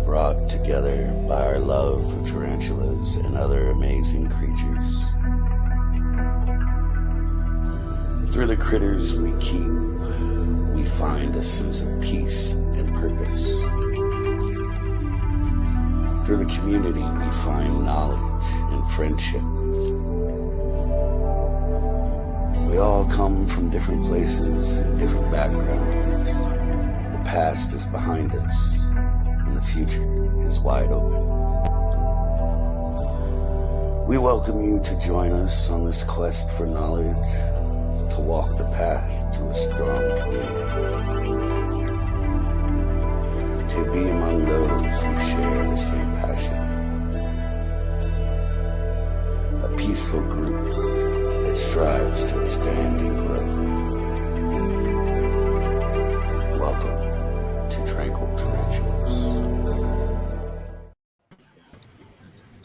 brought together by our love for tarantulas and other amazing creatures. Through the critters we keep, we find a sense of peace and purpose. Through the community, we find knowledge and friendship. We all come from different places and different backgrounds. The past is behind us, and the future is wide open. We welcome you to join us on this quest for knowledge, to walk the path to a strong community, to be among those who share the same passion. A peaceful group that strives to expand and grow. Welcome to Tranquil Tarantulas.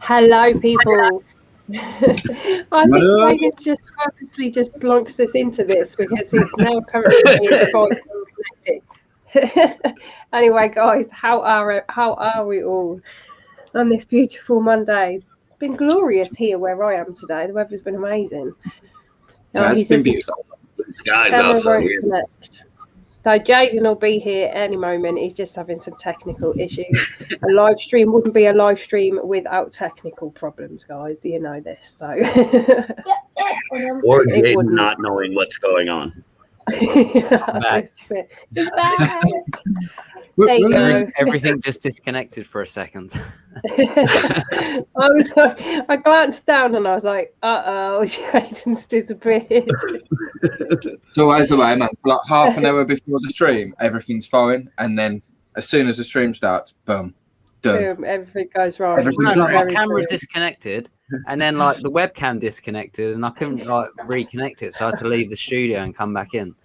Hello, people. I think Megan just purposely just blunks us into this because it's now currently connected. Anyway, guys, how are we all on this beautiful Monday? It's been glorious here where I am today. The weather's been amazing. It's been beautiful. Skies outside here. So Jaden will be here any moment. He's just having some technical issues. A live stream wouldn't be a live stream without technical problems, guys. You know this. So Or Jaden not knowing what's going on. Back. He's back. There you go. Everything just disconnected for a second. I glanced down and I was like, uh-oh, Jaden's disappeared. It's always the way, man. Like half an hour before the stream, everything's fine. And then as soon as the stream starts, boom, done. Boom, everything goes wrong. My camera disconnected and then like the webcam disconnected and I couldn't like reconnect it. So I had to leave the studio and come back in.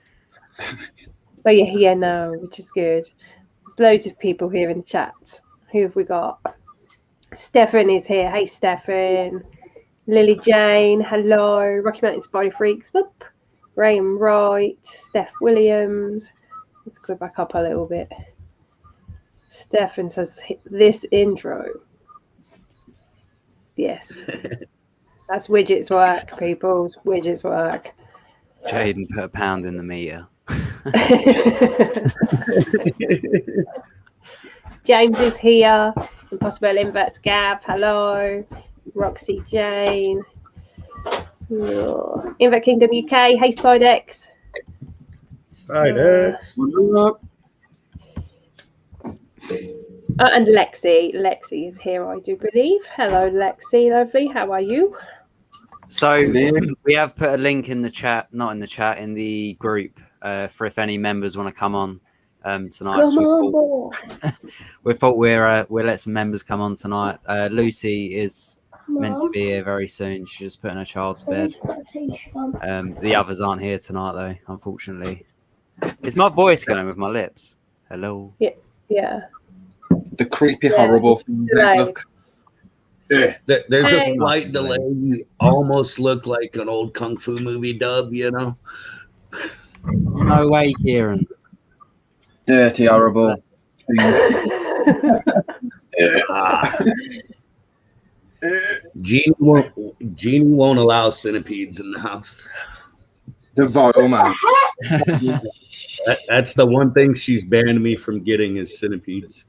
But you're here now, which is good. There's loads of people here in the chat. Who have we got? Stefan is here. Hey, Stefan. Lily Jane. Hello. Rocky Mountain Spider Freaks. Whoop. Graham Wright. Steph Williams. Let's go back up a little bit. Stefan says, this intro. Yes. That's widgets work, people. It's widgets work. Jaden put a pound in the meter. James is here. Impossible Inverts Gav. Hello. Roxy Jane. Invert Kingdom UK. Hey, Sidex. Sidex. And Lexi. Lexi is here, I do believe. Hello, Lexi. Lovely. How are you? So we have put a link in the chat, not in the chat, in the group for if any members want to come on tonight. We thought we'll let some members come on tonight. Lucy is meant to be here very soon. She's just putting her child to bed. The others aren't here tonight, though, unfortunately. Is my voice going with my lips? Hello. Yeah. The creepy, horrible thing. Look. Yeah. There's a slight delay. You almost look like an old kung fu movie dub, you know? No way, Kieran. Dirty, horrible. Jeannie won't allow centipedes in the house. The vile man. That's the one thing she's banned me from getting is centipedes.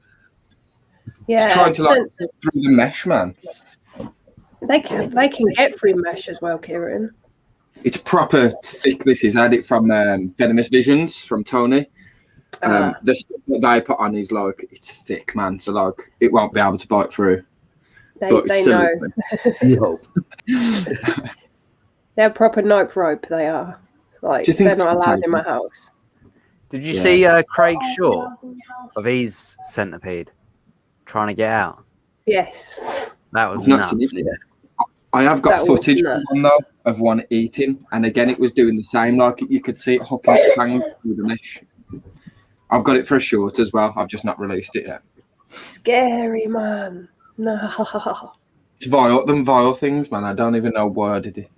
Yeah, it's trying to like through the mesh, man. They can get through mesh as well, Kieran. It's proper thick. This is. I had it from Venomous Visions from Tony. The stuff that they put on is like it's thick, man. So like it won't be able to bite through. They know. You hope. They're proper nope rope. They are. Like they're not allowed in my house. Did you see Craig Shaw of his centipede trying to get out? Yes. That was nuts. I have got footage of one eating, and again, it was doing the same. Like you could see it hooking its fang through the mesh. I've got it for a short as well. I've just not released it yet. Scary, man. No. It's vile. Them vile things, man. I don't even know why I did it.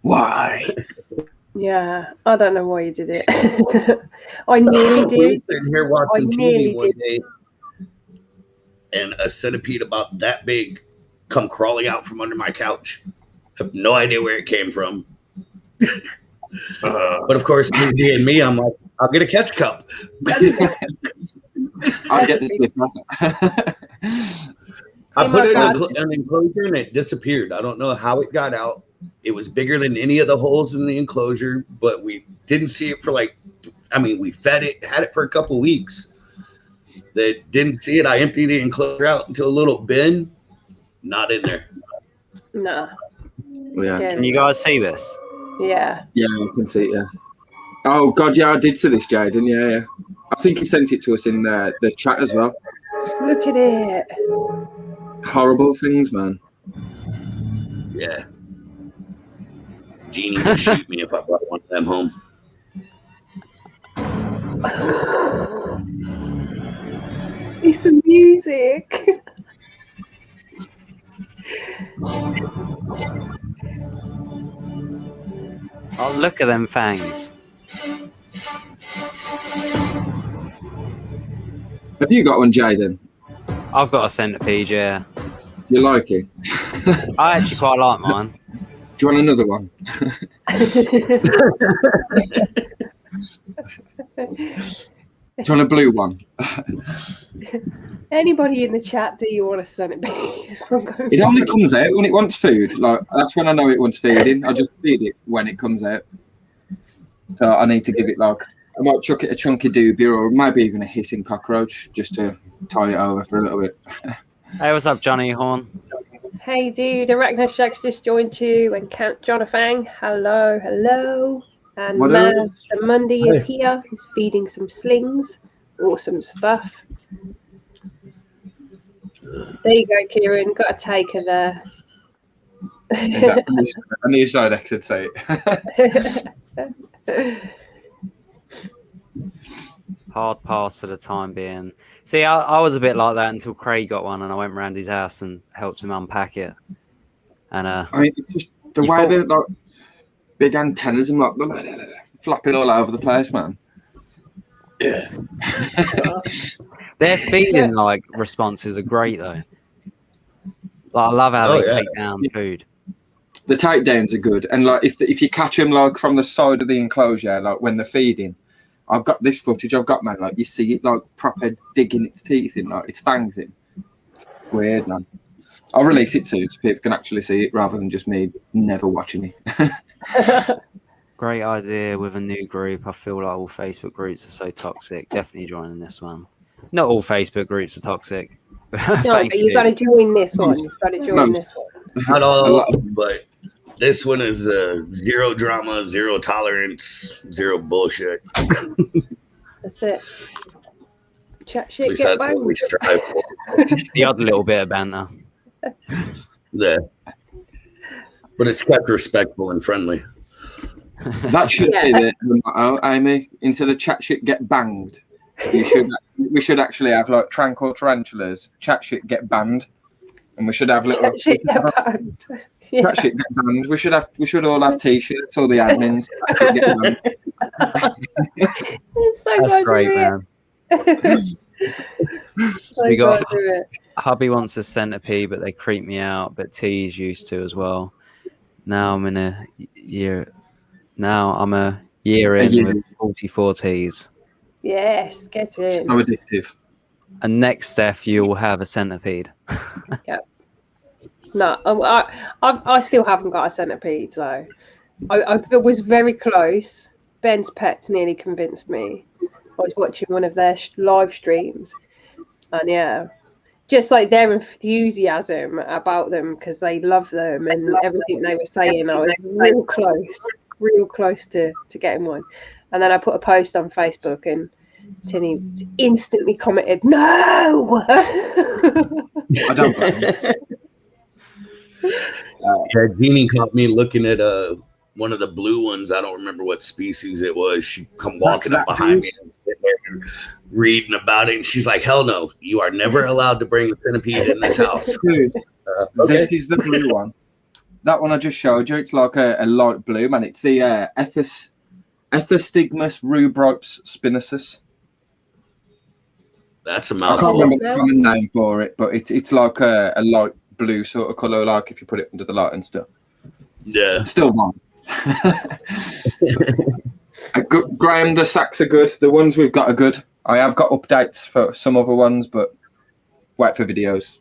Why? Yeah, I don't know why you did it. I nearly did. Sitting here watching TV one day. and a centipede about that big come crawling out from under my couch. I have no idea where it came from. But of course, me being me, I'm like, I'll get a catch cup. I'll get the slipper. I put it in an enclosure and it disappeared. I don't know how it got out. It was bigger than any of the holes in the enclosure, but we didn't see it for we fed it, had it for a couple weeks. They didn't see it. I emptied the enclosure out into a little bin. Not in there. No. Yeah. Can you guys see this? Yeah. Yeah, I can see it, yeah. Oh, God, yeah, I did see this, Jaden. Yeah. I think he sent it to us in the chat as well. Look at it. Horrible things, man. Yeah. Jeannie would shoot me if I brought one of them home. It's the music. Oh, look at them fangs. Have you got one, Jaden? I've got a centipede, yeah. You like it? I actually quite like mine. Do you want another one? Do you want a blue one? Anybody in the chat, do you want a centipede? It only comes out when it wants food. Like, that's when I know it wants feeding. I just feed it when it comes out. So I need to give it I might chuck it a chunky doobie or maybe even a hissing cockroach just to tie it over for a little bit. Hey, what's up, Johnny Horn? Hey, dude. Arachna Shags just joined too, and Count Jonathan. Hello. And Maz the Monday is here. He's feeding some slings. Awesome stuff. There you go, Kieran. Got a taker there. Is that a new side exit site? Hard pass for the time being. See, I was a bit like that until Craig got one, and I went round his house and helped him unpack it. And I mean, it's just the way they're like big antennas and flapping all over the place, man. Yeah. Their feeding responses are great though. I love how they take down food. The takedowns are good, and if you catch them from the side of the enclosure, when they're feeding, I've got this footage. I've got, man, you see it proper digging its teeth in, its fangs in. Weird, man. I'll release it soon so people can actually see it rather than just me never watching it. Great idea with a new group. I feel like all Facebook groups are so toxic. Definitely joining this one. Not all Facebook groups are toxic. No, but you got to join this one. You've got to join this one. Not all, but this one is zero drama, zero tolerance, zero bullshit. That's it. Chat shit. At least that's what we strive for. The odd little bit of banter. Yeah. But it's kept respectful and friendly. That should be the motto, Amy. Instead of chat shit get banged, we should actually have Tranquil Tarantulas. Chat shit get banned, and we should have little chat shit get banned. Chat shit get banned. We should all have t-shirts. All the admins. It's so that's great, man. We got hubby wants a centipede, but they creep me out. But T's used to as well. Now I'm a year in with 44 T's. Yes, get in. So addictive. And next, Steph, you will have a centipede. Yep. No, I still haven't got a centipede, so I was very close. Ben's Pets nearly convinced me. I was watching one of their live streams, and just their enthusiasm about them because they love them and everything they were saying, I was real close to getting one. And then I put a post on Facebook and Tinny instantly commented, "No!" I don't blame you. Jeannie caught me looking at one of the blue ones. I don't remember what species it was. She come walking up behind me and sitting there reading about it, and she's like, "Hell no, you are never allowed to bring the centipede in this house." Dude, this is the blue one. That one I just showed you. It's like a light blue, man. It's the Ethystigmus rubrops spinosus. That's a I can't mouthful. remember the common name for it, but it's like a light blue sort of colour, like if you put it under the light and stuff. Yeah. Still one. Graham, the sacks are good. The ones we've got are good. I have got updates for some other ones, but wait for videos.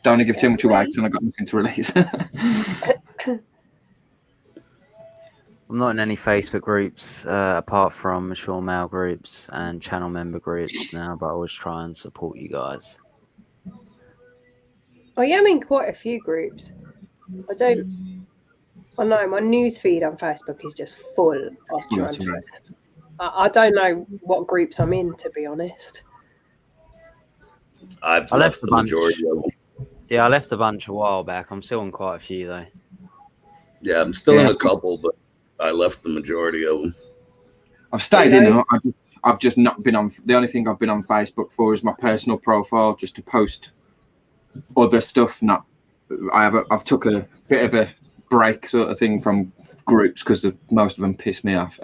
Don't want to give too much away because I've got nothing to release. I'm not in any Facebook groups apart from mature male groups and channel member groups now, but I always try and support you guys. I am in quite a few groups. I know my news feed on Facebook is just full of Tarantulas. I don't know what groups I'm in, to be honest. I left the majority of them. Yeah, I left a bunch a while back. I'm still in quite a few though. Yeah, I'm still in a couple, but I left the majority of them. I've stayed in them. I've just not been on. The only thing I've been on Facebook for is my personal profile, just to post other stuff. I've took a bit of a break sort of thing from groups because most of them piss me off.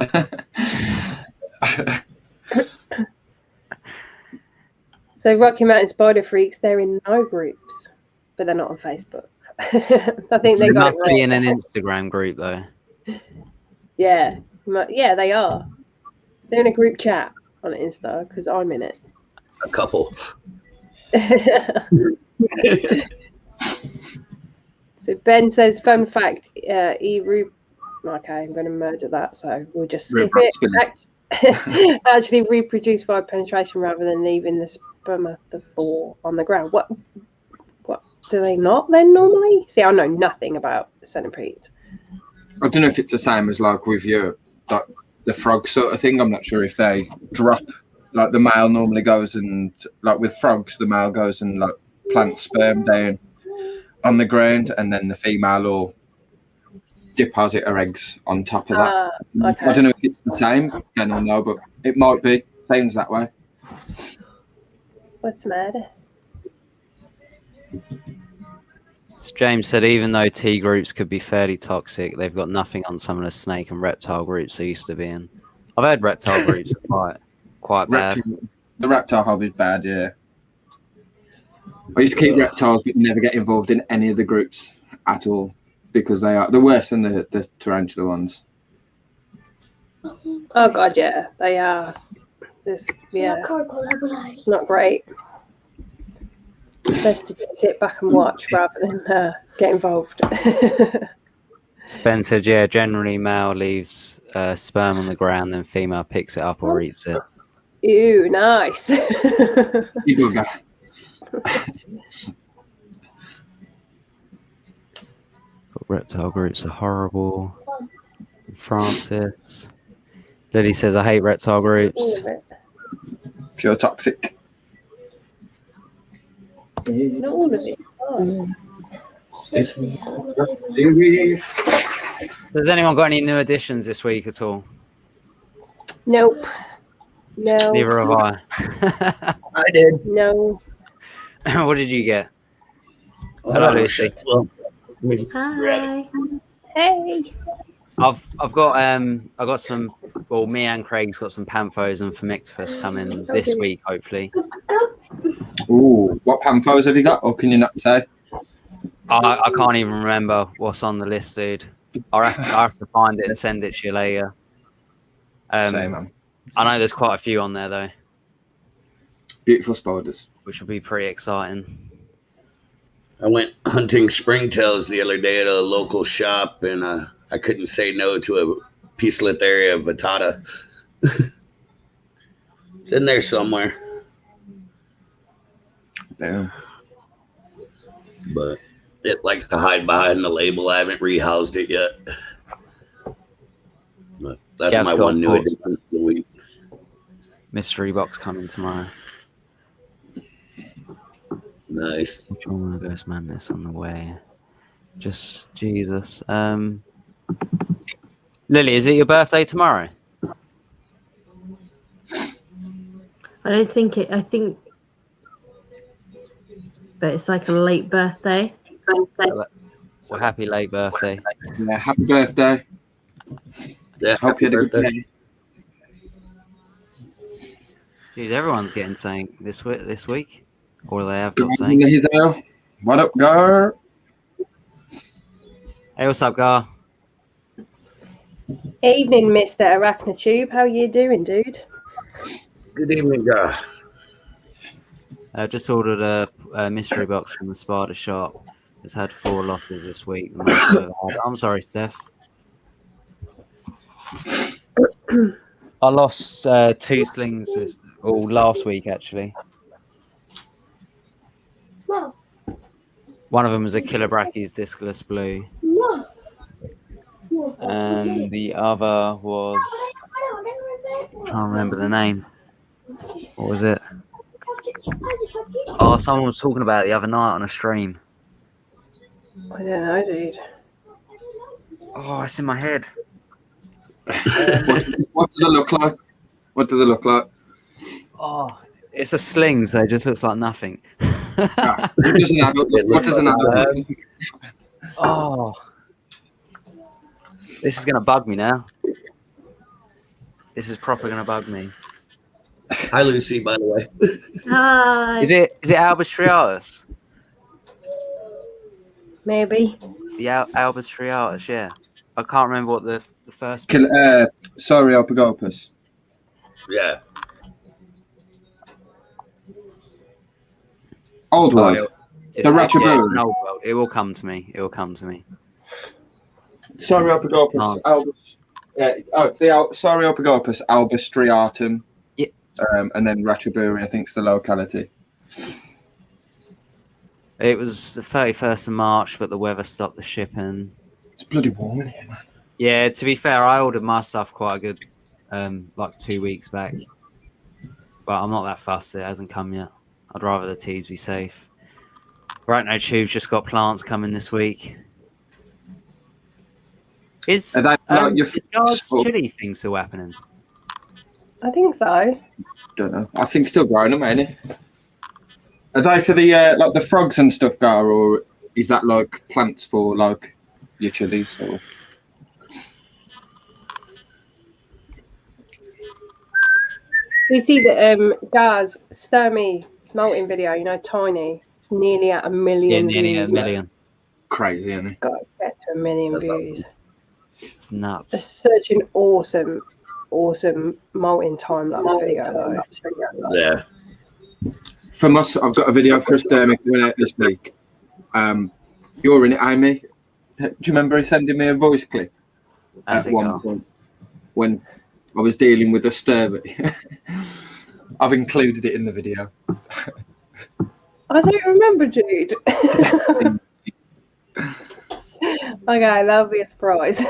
So Rocky Mountain Spider Freaks, they're in no groups, but they're not on Facebook. I think they must be in an Instagram group though. Yeah, they are. They're in a group chat on Insta because I'm in it. A couple. So Ben says, fun fact, okay, I'm going to murder that, so we'll just skip it. Actually reproduce by penetration rather than leaving the spermatophore on the ground. What do they not then normally? See, I know nothing about centipedes. I don't know if it's the same as like with your like the frog sort of thing. I'm not sure if they drop, like the male normally goes and like with frogs, the male goes and like plants sperm down on the ground, and then the female will deposit her eggs on top of that. Okay. I don't know if it's the same. I don't know, but it might be. Sounds that way. What's the matter? James said even though T groups could be fairly toxic, they've got nothing on some of the snake and reptile groups they used to be in. I've heard reptile groups are quite bad. The reptile hobby's bad, yeah. I used to keep reptiles but never get involved in any of the groups at all because they're worse than the tarantula ones. Oh god, yeah, they are. It's not great. Best to just sit back and watch rather than get involved. Spencer, yeah, generally male leaves sperm on the ground, then female picks it up or eats it. Ew, nice. You go back. Reptile groups are horrible. Francis. Lily says, I hate reptile groups. Pure toxic. Not all of it. Has anyone got any new additions this week at all? Nope. No. Neither have I. I did. No. What did you get? Hello, Lucy. Hi. Hey. I've got some. Well, me and Craig's got some Panthos and Phomictopus coming this week, hopefully. Ooh, what Panthos have you got, or can you not say? I can't even remember what's on the list, dude. I have to find it and send it to you later. Same, man. I know there's quite a few on there though. Beautiful spiders, which will be pretty exciting. I went hunting springtails the other day at a local shop, and I couldn't say no to a Piscillaria vittata. It's in there somewhere. Yeah. But it likes to hide behind the label. I haven't rehoused it yet. But that's my one new addition for the week. Mystery box coming tomorrow. Nice. Ghost Madness on the way. Just Jesus. Lily, is it your birthday tomorrow? I don't think it. I think, but it's like a late birthday. So happy late birthday. Yeah, happy birthday. Yeah, hope you had a good day. Jeez, everyone's getting something this week, or they have got something. What up, Gar? Hey, what's up, Gar? Evening, Mr. Arachnotube. How you doing, dude? Good evening, guy. I just ordered a mystery box from the Spider shop. It's had 4 losses this week. The most I've ever had. I'm sorry, Steph. I lost 2 slings last week, actually. One of them was a Killer Brachy's Discless Blue. And the other was... I'm trying to remember the name. What was it? Oh, someone was talking about it the other night on a stream. I don't know, dude. Oh, it's in my head. What does it look like? What does it look like? Oh, it's a sling, so it just looks like nothing. What does an adult look like? Oh, this is gonna bug me now. This is proper gonna bug me. Hi, Lucy, by the way. Hi. Is it Albus Triatus? Maybe. The Albus Triatus, yeah. I can't remember what the first. Sorry, Alpagopus. Yeah. Old world. The Ratchet yeah, it's an old world. It will come to me. It will come to me. Sorry, Alpagopus. Albus. It's the Sorry, Alpagopus. Albus Striatum. Yeah. And then Ratchaburi, I think, is the locality. It was the 31st of March, but the weather stopped the shipping. It's bloody warm in here, man. Yeah, to be fair, I ordered my stuff quite a good, like 2 weeks back. But I'm not that fussed. It hasn't come yet. I'd rather the teas be safe. Right now, Tube's just got plants coming this week. Is Guard's chili thing still happening? I think so. Don't know. I think still growing them, ain't it? Are they for the like the frogs and stuff, Gar, or is that like plants for like your chilies? Or? You see the Gaz Sturmy molting video, you know, tiny. It's nearly at 1 million Yeah, nearly views. 1 million. Crazy, isn't it? Got to get to 1 million views. It's nuts. It's such an awesome molting time lapse video though. Yeah. From us, I've got a video for a Sturmic went out this week. You're in it, Amy. Do you remember he sending me a voice clip That's at one point when I was dealing with a Sturmic? I've included it in the video. I don't remember, dude. Okay, that'll be a surprise.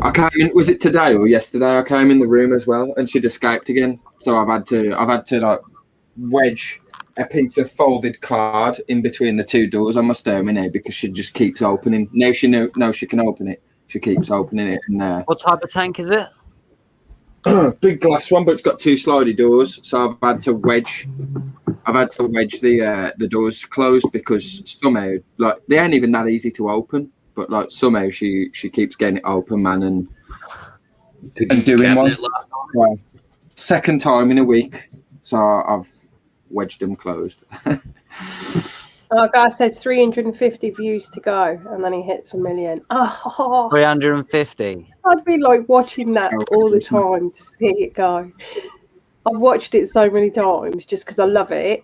I came in. Was it today or yesterday? I came in the room as well, and she'd escaped again. So I've had to like wedge a piece of folded card in between the 2 doors on my Sturmy because she just keeps opening. Now she knows she can open it. She keeps opening it. And what type of tank is it? Big glass one, but it's got 2 slidey doors. So I've had to wedge the doors closed because somehow, like, they ain't even that easy to open. But like somehow she keeps getting it open, man, and doing one. Well, second time in a week, so I've wedged them closed. Our guy says 350 views to go, and then he hits 1 million. Oh, 350. I'd be like watching that all the time to see it go. I've watched it so many times just because I love it.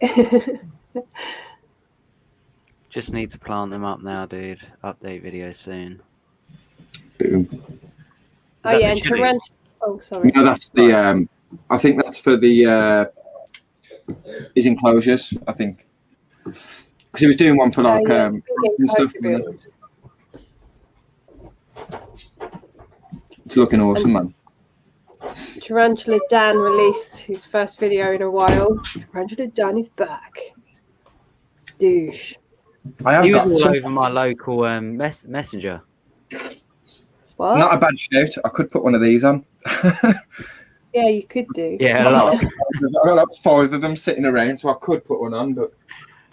Just need to plant them up now, dude. Update video soon. Boom. Oh yeah, and Tarantula. Oh, sorry. No, that's the. I think that's for the. His enclosures, I think, because he was doing one for like and stuff. It's looking awesome, man. Tarantula Dan released his first video in a while. Tarantula Dan is back. Douche. He was all over my local messenger. What? Not a bad shout. I could put one of these on. Yeah, you could do. Yeah, I've got like 5 of them sitting around, so I could put one on, but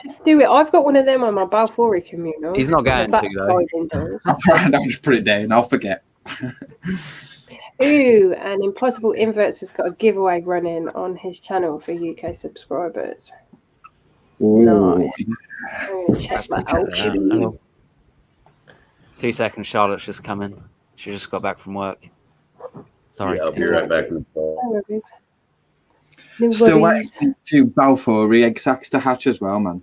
just do it. I've got one of them on my Balfour communal. He's not going to, though. I'll just put it down. I'll forget. Ooh, and Impossible Inverts has got a giveaway running on his channel for UK subscribers. Ooh. Nice. I'm going to check that out. Hello. 2 seconds, Charlotte's just come in. She just got back from work. Sorry. Yeah, I'll be right back. No Still worries. waiting to Balfour egg sacs to hatch as well, man.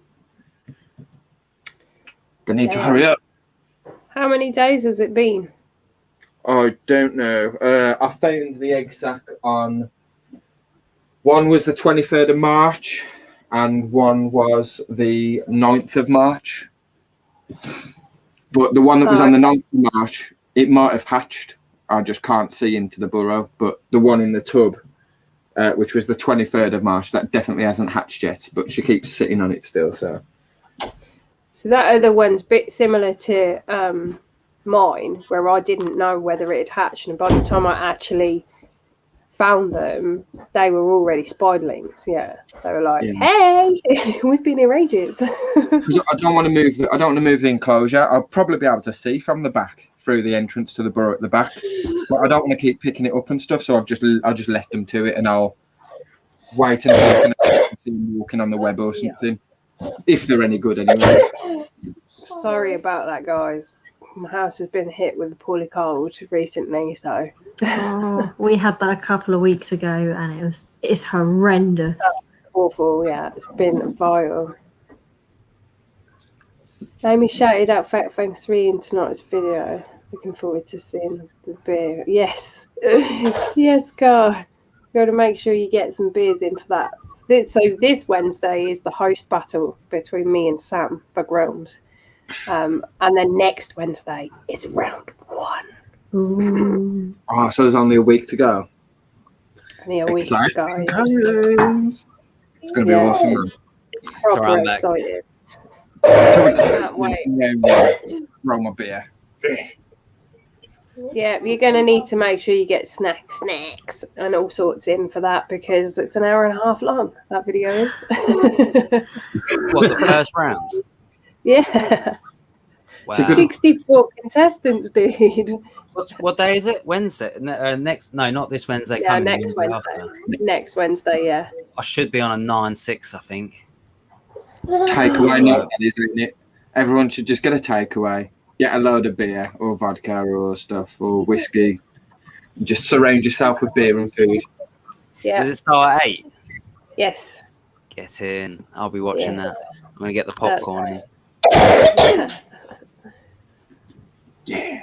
They need to hurry up. How many days has it been? I don't know. I found the egg sac on... One was the 23rd of March and one was the 9th of March. But the one that was on the 9th of March, it might have hatched. I just can't see into the burrow. But the one in the tub, which was the 23rd of March, that definitely hasn't hatched yet. But she keeps sitting on it still. So that other one's a bit similar to mine, where I didn't know whether it had hatched. And by the time I actually found them, they were already spiderlings. Yeah, they were like, "Hey, we've been here ages." I don't want to move. I don't want to move the enclosure. I'll probably be able to see from the back through the entrance to the burrow at the back, but I don't want to keep picking it up and stuff. So I've just left them to it, and I'll wait until I can see them walking on the web or something, if they're any good anyway. Sorry about that, guys. My house has been hit with a poorly cold recently, so. We had that a couple of weeks ago, and it's horrendous. It's awful, yeah. It's been vile. Amy shouted out Fat Fangs 3 in tonight's video. Looking forward to seeing the beer. Yes. Yes, God. You've got to make sure you get some beers in for that. So this Wednesday is the host battle between me and Sam for Gromes. And then next Wednesday is round 1. Ooh. Oh, so there's only a week to go. Only a week to go. Yeah. It's going to be awesome, man. Proper excited. Can't wait. Roll my beer. Yeah, you're going to need to make sure you get snacks and all sorts in for that, because it's an hour and a half long, that video is. What, the first round? Yeah. Wow. 64 contestants, dude. What day is it? Wednesday? Next? No, not this Wednesday. Yeah, next Wednesday. Next Wednesday, yeah. I should be on a 9-6, I think. Takeaway night, isn't it? Everyone should just get a takeaway, get a load of beer or vodka or stuff or whiskey. Just surround yourself with beer and food. Yeah. Does it start at 8? Yes. Get in. I'll be watching that. I'm going to get the popcorn in. Yeah.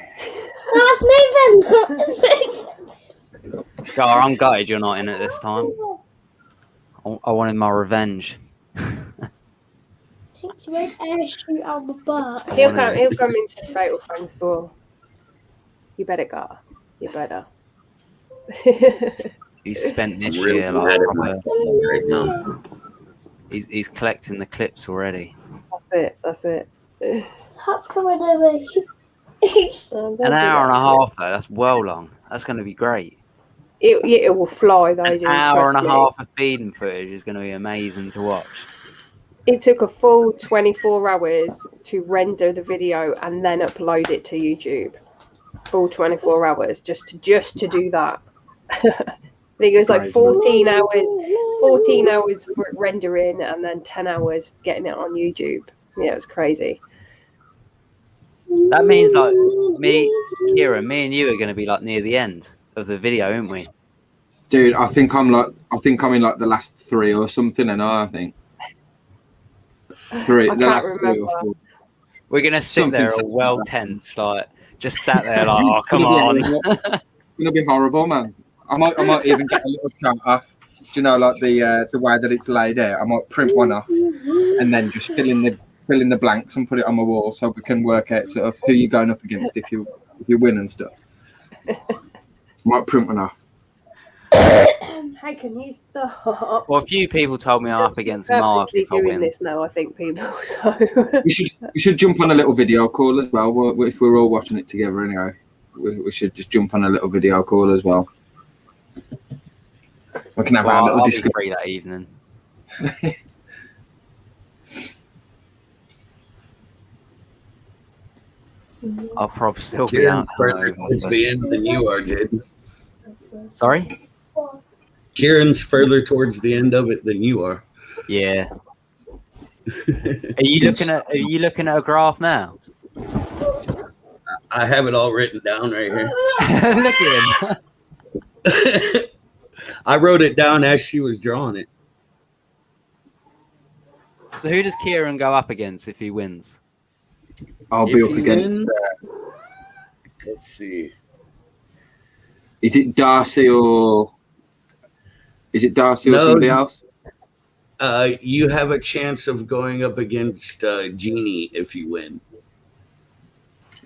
Gar, I'm gutted you're not in it this time. I wanted my revenge. He'll come into Fatal Fangs 4. You better go. You better. He's spent this year he's collecting the clips already. That's it. Hot's coming over. An hour and a half though, that's well long. That's going to be great. It will fly though. An hour and a half of feeding footage is going to be amazing to watch. It took a full 24 hours to render the video and then upload it to YouTube. Full 24 hours just to do that. I think it was like 14 hours rendering and then 10 hours getting it on YouTube. Yeah, it was crazy. That means like Kira, me and you are going to be like near the end of the video, aren't we? Dude, I think I'm in like the last 3 or something, and I think 3. I the can't last remember. 3 or 4. We're going to sit there all well tense, like just sat there like, oh come on. It's gonna be horrible, man. I might even get a little chart off. Do you know, like the way that it's laid out? I might print one off and then just fill in the blanks and put it on my wall so we can work out sort of who you're going up against if you win and stuff. Might print one off. Hey, can you stop? Well, a few people told me I'm up against Mark if I win. This now, I think people. So we should jump on a little video call as well. If we're all watching it together anyway, we should just jump on a little video call as well. We can have our little discussion. I'll be free that evening. I'll probably still be out. Towards the end than you are, Jed. Sorry? Kieran's further towards the end of it than you are. Yeah. Are you looking at a graph now? I have it all written down right here. Look at him. I wrote it down as she was drawing it. So who does Kieran go up against if he wins? I'll be up against. Let's see. Is it Darcy or somebody else? You have a chance of going up against Jeannie if you win.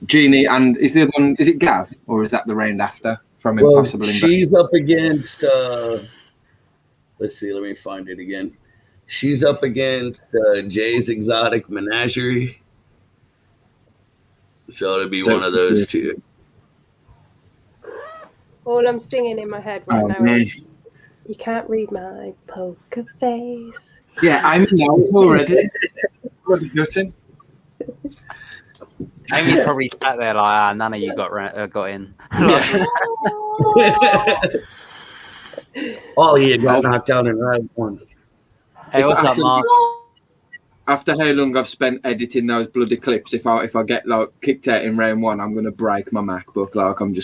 Jeannie, and is the other one? Is it Gav or is that the round after from Impossible? She's up against. Let's see. Let me find it again. She's up against Jay's Exotic Menagerie. So it'll be one of those two. All I'm singing in my head right now is, you can't read my poker face. Yeah, I'm now already. Bloody gutting. Amy's probably sat there like, none of you got in. Oh, yeah, got knocked out in round one. Hey, what's up, Mark? After how long I've spent editing those bloody clips, if I get like kicked out in round one, I'm gonna break my MacBook. Like I'm gonna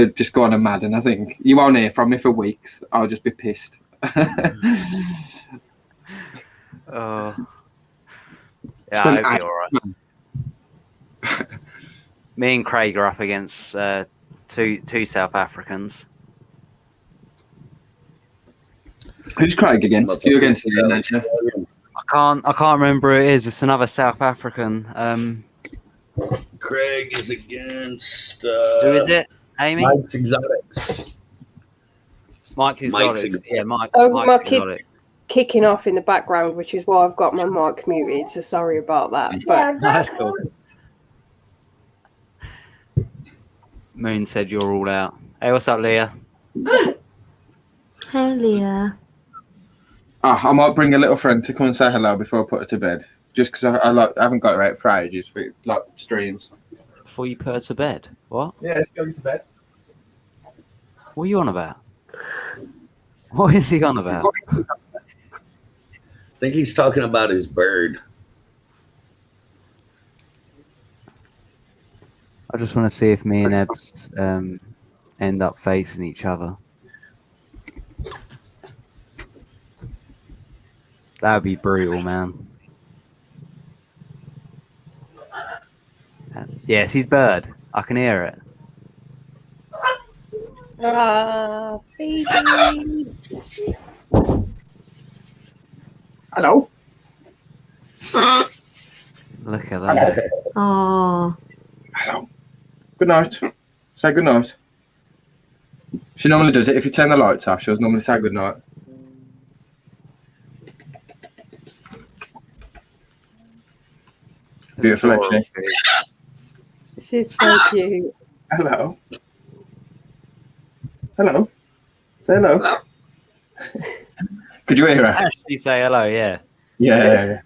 just go on a Madden. I think you won't hear from me for weeks. I'll just be pissed. Yeah, I'll be all right. Me and Craig are up against two South Africans. Who's Craig against? You against him, aren't you? I can't remember who it is. It's another South African. Craig is against. Who is it? Amy? Mike's Exotics. Mike Exotics. Yeah, Mike. My kid's kicking off in the background, which is why I've got my mic muted. So sorry about that. But that's cool. Moon said you're all out. Hey, what's up, Leah? Hey, Leah. I might bring a little friend to come and say hello before I put her to bed. Just because I haven't got her out for ages for like streams. Before you put her to bed? What? Yeah, let's go to bed. What are you on about? What is he on about? I think he's talking about his bird. I just want to see if me and Ebbs end up facing each other. That would be brutal, man. Yes, he's bird. I can hear it. baby. Hello. Look at that. Oh. Hello. Good night. Say good night. She normally does it. If you turn the lights off, she'll normally say good night. Beautiful, actually. She's so cute. Hello. Hello. Say hello. Could you hear her? Actually say hello, yeah. Yeah.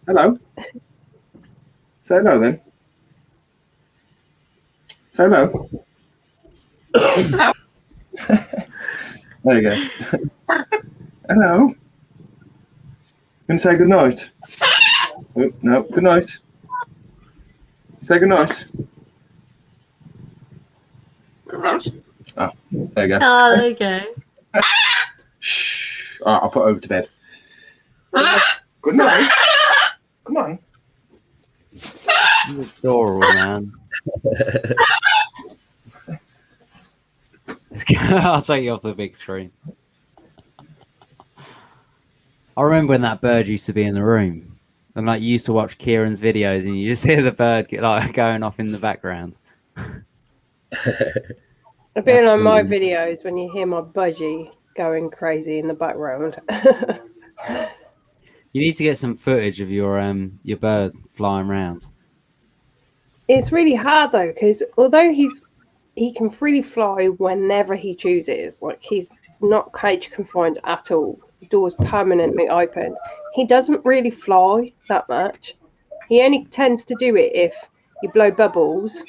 Hello. Say hello then. Say hello. There you go. Hello. Gonna say good night. Oh, no, good night. Say good night. Oh, there you go. Oh, there you go. Shh. All right, I'll put her over to bed. Good night. Come on. You're adorable, man. I'll take you off the big screen. I remember when that bird used to be in the room, and like you used to watch Kieran's videos, and you just hear the bird going off in the background. I feel on my videos when you hear my budgie going crazy in the background. You need to get some footage of your bird flying around. It's really hard though, because although he can freely fly whenever he chooses, like he's not cage confined at all. The door's permanently open. He doesn't really fly that much. He only tends to do it if you blow bubbles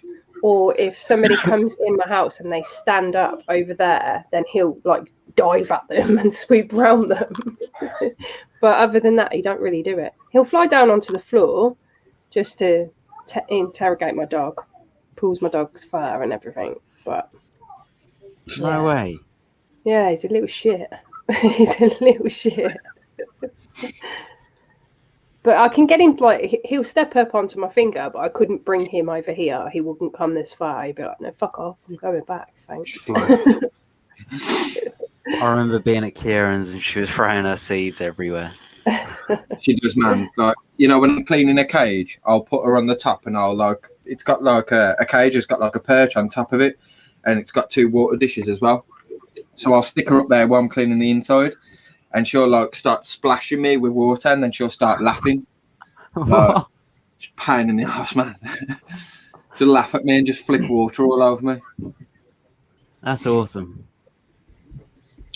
or if somebody comes in my house and they stand up over there, then he'll like dive at them and sweep around them. But other than that, he don't really do it. He'll fly down onto the floor just to interrogate my dog, pulls my dog's fur and everything. But No way. Yeah, he's a little shit. He's a little shit. But I can get him, like, he'll step up onto my finger, but I couldn't bring him over here. He wouldn't come this far. He'd be like, no, fuck off. I'm going back. Thanks. I remember being at Kieran's and she was throwing her seeds everywhere. She does, man. Like, you know, when I'm cleaning a cage, I'll put her on the top and I'll, like, it's got like a cage, it's got like a perch on top of it, and it's got 2 water dishes as well. So I'll stick her up there while I'm cleaning the inside, and she'll like start splashing me with water, and then she'll start laughing. Like, just pain in the ass, man. She'll laugh at me and just flick water all over me. That's awesome.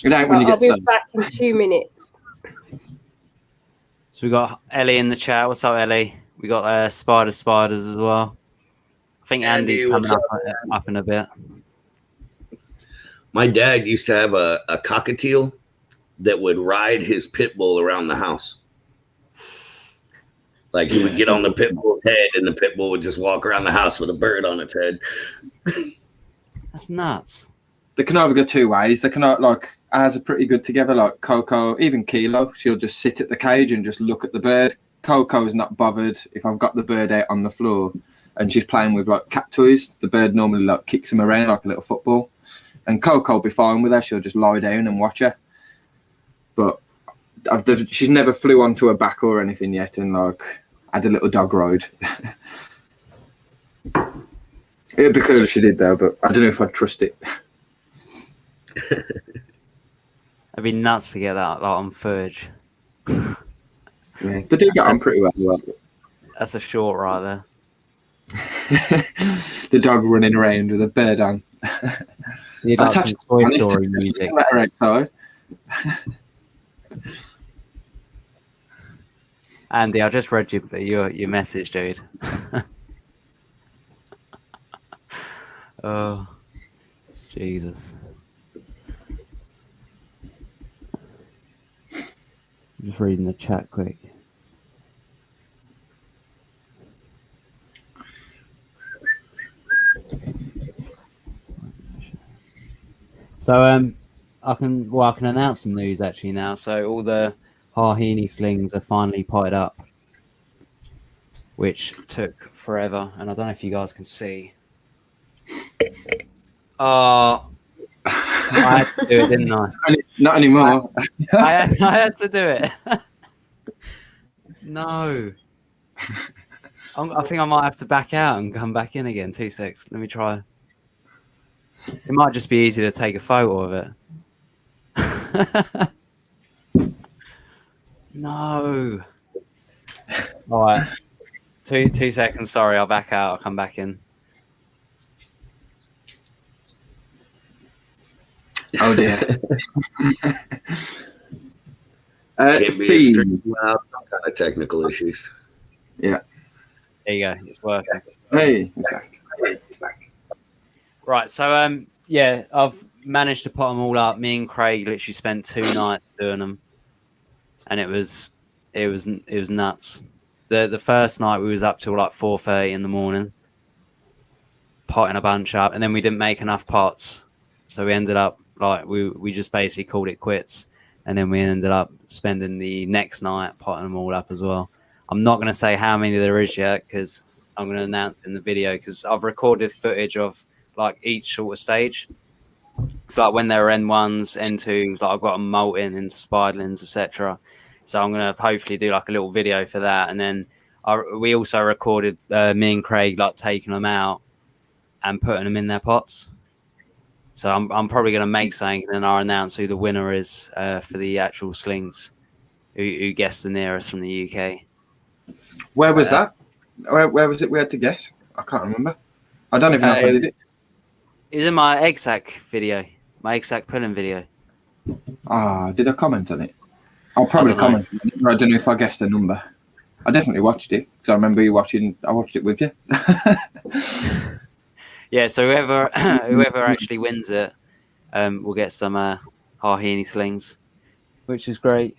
It ain't when you I'll get be back in 2 minutes. So we got Ellie in the chat. What's up, Ellie? We got spiders as well. I think Andy's coming up in a bit. My dad used to have a cockatiel that would ride his pit bull around the house. Like he would get on the pit bull's head and the pit bull would just walk around the house with a bird on its head. That's nuts. They can either go 2 ways. They can, like, ours are pretty good together, like Coco, even Kilo. She'll just sit at the cage and just look at the bird. Coco's not bothered if I've got the bird out on the floor and she's playing with, like, cat toys. The bird normally, like, kicks him around like a little football. And Coco will be fine with her. She'll just lie down and watch her. But she's never flew onto her back or anything yet and, like, had a little dog ride. It'd be cool if she did, though, but I don't know if I'd trust it. It'd be nuts to get that like on footage. Yeah, they do get on pretty well. That's a short right there. The dog running around with a bird on. You'd like some Toy Story music. Andy, I just read your message, dude. Oh, Jesus. I'm just reading the chat quick. So I can announce some news actually now. So all the Hahini slings are finally potted up, which took forever, and I don't know if you guys can see. Oh, I had to do it, didn't I? Not anymore. I had to do it. No. I think I might have to back out and come back in again. 2 secs. Let me try. It might just be easy to take a photo of it. No. All right. 2 seconds. Sorry, I'll back out. I'll come back in. Oh dear. Can't be some kind of technical issues. Yeah. There you go. It's working. Hey. Right. So yeah, I've managed to put them all up. Me and Craig literally spent 2 nights doing them, and it was nuts. The first night we was up till like 4:30 in the morning, potting a bunch up, and then we didn't make enough pots, so we ended up like we just basically called it quits, and then we ended up spending the next night potting them all up as well. I'm not going to say how many there is yet because I'm going to announce it in the video because I've recorded footage of like each sort of stage. So like when there are N1s, N2s, like I've got them molting into spiderlings, etc. So I'm going to hopefully do like a little video for that. And then we also recorded me and Craig like taking them out and putting them in their pots. So I'm probably going to make something and then I'll announce who the winner is for the actual slings, who guessed the nearest from the UK. Where was that? Where was it we had to guess? I can't remember. I don't even know if I did it. It was in my egg sack video, my egg sack pulling video. Did I comment on it? I'll probably comment on it, but I don't know if I guessed a number. I definitely watched it because I remember you watching. I watched it with you. Yeah, so whoever actually wins it, will get some Harheeny slings, which is great.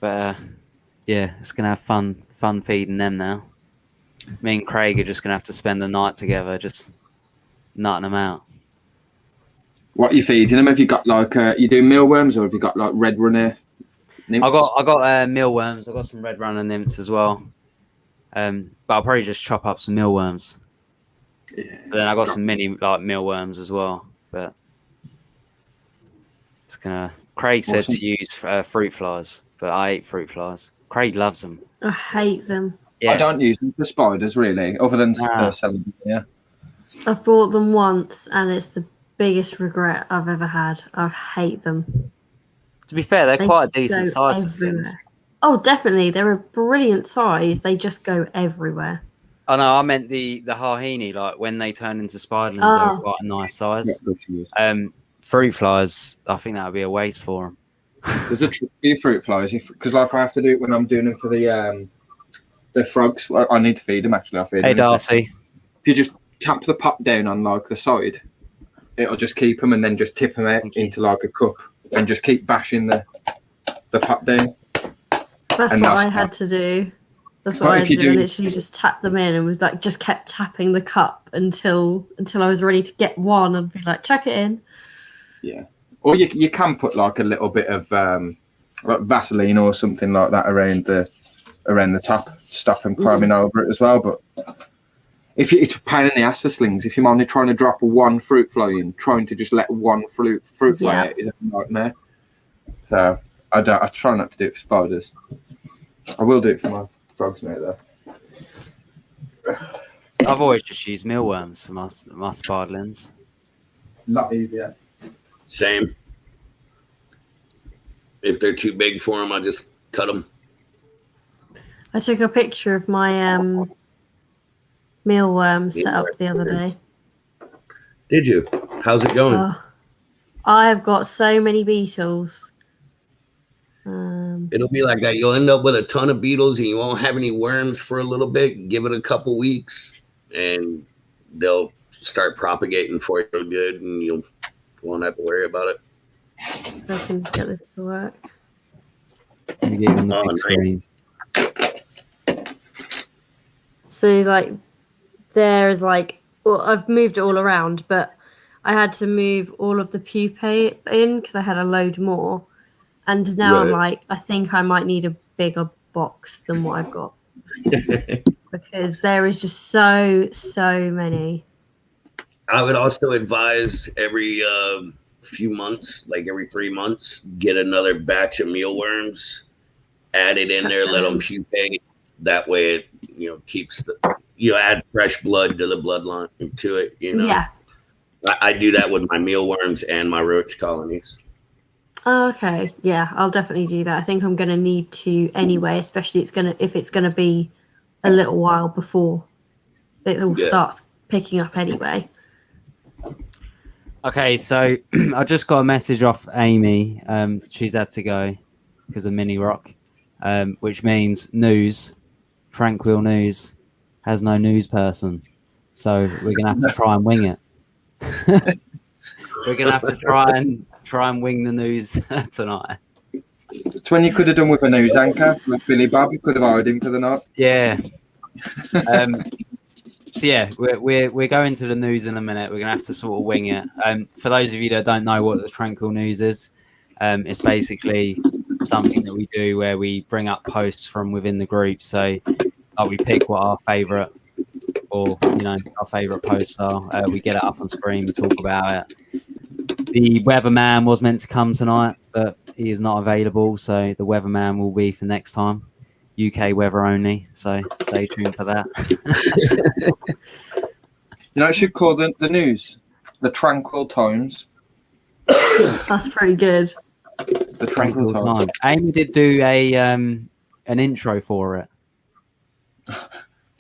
But yeah, it's gonna have fun feeding them now. Me and Craig are just gonna have to spend the night together, just nutting them out. What are you feeding them? Have you got like you do mealworms, or have you got like red runner nymphs? I got mealworms. I got some red runner nymphs as well. But I'll probably just chop up some mealworms. Yeah. But then I got some mini like mealworms as well. But it's gonna. Craig said to use fruit flies, but I hate fruit flies. Craig loves them. I hate them. Yeah. I don't use them for spiders really, other than selling them. Yeah. I've bought them once, and it's the biggest regret I've ever had. I hate them. To be fair, they're quite a decent size for slings. Oh, definitely. They're a brilliant size. They just go everywhere. Oh, no, I meant the Harheeny, like when they turn into spiderlings, they're quite a nice size. Fruit flies, I think that would be a waste for them. There's a trick for fruit flies, because like I have to do it when I'm doing them for the frogs. I need to feed them actually. I feed them. Darcy. If you just tap the pot down on like the side, it'll just keep them, and then just tip them out into like a cup, and just keep bashing the pot down. That's what I had to do. That's what I had to do. I literally just tapped them in and was like, just kept tapping the cup until I was ready to get one and be like, chuck it in. Yeah. Or you can put like a little bit of like Vaseline or something like that around the top, stop them climbing over it as well. But it's a pain in the ass for slings. If you're only trying to drop one fruit fly in, trying to just let one fruit fly out is a nightmare. So I try not to do it for spiders. I will do it for my frogs now though. I've always just used mealworms for my spiderlings. Not easier. Same. If they're too big for them, I just cut them. I took a picture of my mealworm setup the other day. Did you? How's it going? I've got so many beetles. It'll be like that. You'll end up with a ton of beetles, and you won't have any worms for a little bit. Give it a couple weeks, and they'll start propagating for you good, and you won't have to worry about it. I can get this to work. Let me get you on the big screen. So, like, there is like, well, I've moved it all around, but I had to move all of the pupae in because I had a load more. And now I'm like, I think I might need a bigger box than what I've got. Because there is just so many. I would also advise every few months, like every 3 months, get another batch of mealworms, add it in there, let them pupate. That way it, keeps add fresh blood to the bloodline to it, Yeah. I do that with my mealworms and my roach colonies. Oh, okay. Yeah, I'll definitely do that. I think I'm going to need to anyway, especially if it's going to be a little while before it all starts picking up anyway. Okay, so I just got a message off Amy. She's had to go because of Mini Rock, which means Tranquil News has no news person. So we're going to have to try and wing it. We're going to have to try and wing the news tonight. It's when you could have done with a news anchor, like Billy Bob. You could have hired him for the night. Yeah. So yeah, we're going to the news in a minute. We're gonna have to sort of wing it. For those of you that don't know what the Tranquil News is, it's basically something that we do where we bring up posts from within the group. So we pick what our favourite posts are. We get it up on screen. We talk about it. The weatherman was meant to come tonight, but he is not available. So the weatherman will be for next time. UK weather only. So stay tuned for that. It should call the news the Tranquil Times. That's pretty good. The Tranquil Times. Amy did do an intro for it,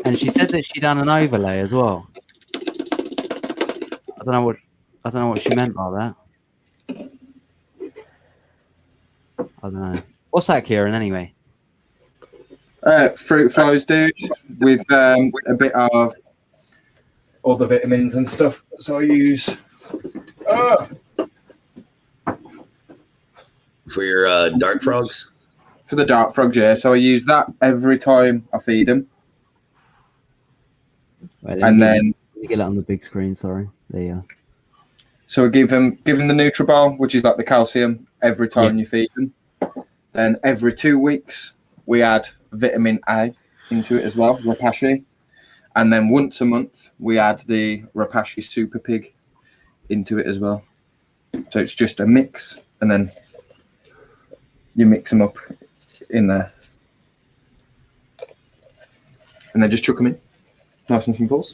and she said that she done an overlay as well. I don't know what she meant by that. I don't know. What's that, Kieran? Anyway. Fruit flies, dude, with a bit of all the vitamins and stuff. So I use for your dart frogs. For the dart frogs, yeah. So I use that every time I feed them. Wait, and then get it on the big screen. Sorry, there you are. So we give them the Nutribol, which is like the calcium, every time you feed them. Then every 2 weeks we add vitamin A into it as well, Rapashi. And then once a month we add the Rapashi Super Pig into it as well. So it's just a mix, and then you mix them up in there, and then just chuck them in. Nice and simple.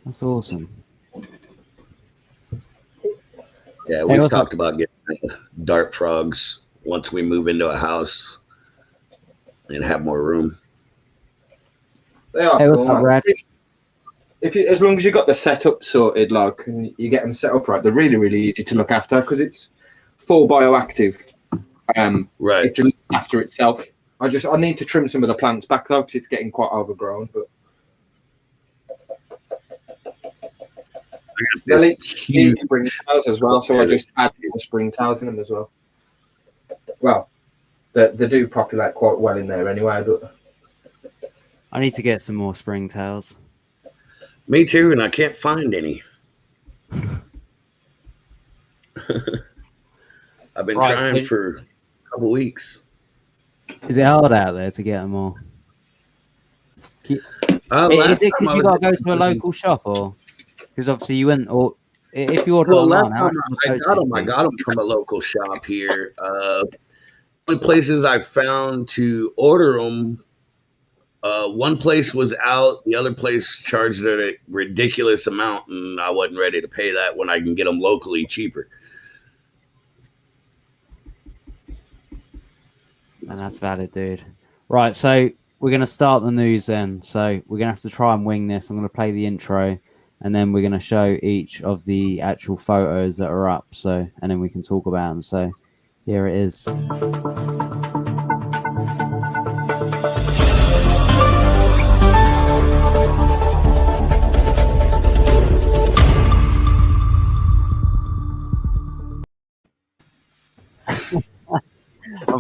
That's awesome. Yeah, we've talked about getting dart frogs once we move into a house and have more room. They are cool. As long as you got the setup sorted, like, and you get them set up right, they're really, really easy to look after because it's full bioactive. Right. It looks after itself. I need to trim some of the plants back though because it's getting quite overgrown. But they'll eat spring towers as well, so I just add more spring towers in them as well. Well, they do populate quite well in there anyway. But I need to get some more springtails. Me too, and I can't find any. I've been trying for a couple weeks. Is it hard out there to get them all? Is it because you got to go to a local shop, or because obviously you went, or if you order online? I got them from a local shop here. Only places I found to order them. One place was out, the other place charged a ridiculous amount, and I wasn't ready to pay that when I can get them locally cheaper. And that's valid, dude. Right, so we're going to start the news then. So we're going to have to try and wing this. I'm going to play the intro, and then we're going to show each of the actual photos that are up. So, and then we can talk about them. So here it is.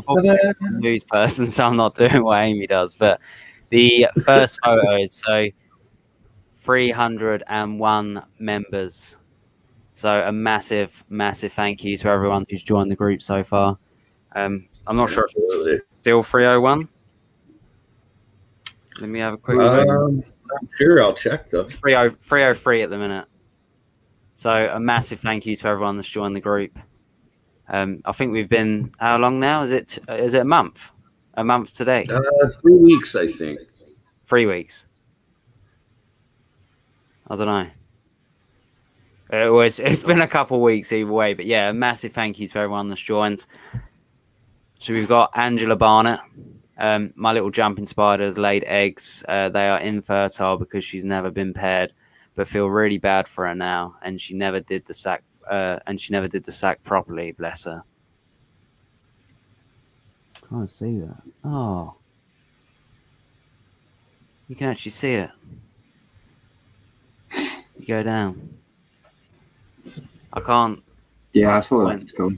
I'm a news person, so I'm not doing what Amy does. But the first photos, so 301 members. So a massive, massive thank you to everyone who's joined the group so far. I'm not sure if it's still 301. Let me have a quick look. I'm sure, I'll check though. 303 at the minute. So a massive thank you to everyone that's joined the group. I think we've been, how long now? Is it a month? A month today? 3 weeks, I think. 3 weeks. I don't know. It's been a couple of weeks either way, but yeah, a massive thank you to everyone that's joined. So we've got Angela Barnett. My little jumping spider's laid eggs. They are infertile because she's never been paired, but feel really bad for her now, and she never did the sack. Properly, bless her. Can't see that. Oh, you can actually see it. You go down. I can't. Yeah, I saw that. It's cool.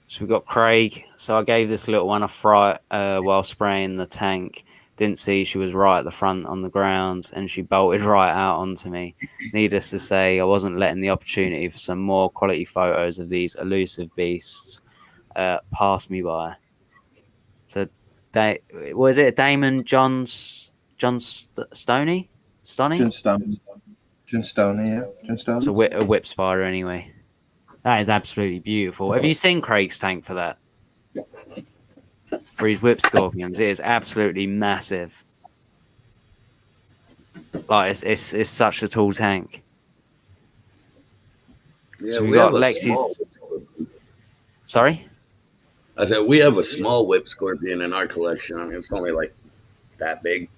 So we've got Craig. So I gave this little one a fright while spraying the tank. Didn't see she was right at the front on the ground, and she bolted right out onto me. Needless to say, I wasn't letting the opportunity for some more quality photos of these elusive beasts pass me by. So, was it Damon John Stoney? John Stoney, yeah. John Stoney. It's a whip spider anyway. That is absolutely beautiful. Have you seen Craig's tank for that? For his whip scorpions, it is absolutely massive. Like it's such a tall tank. Yeah, so we got Lexi's. Sorry? I said we have a small whip scorpion in our collection. I mean, it's only like that big.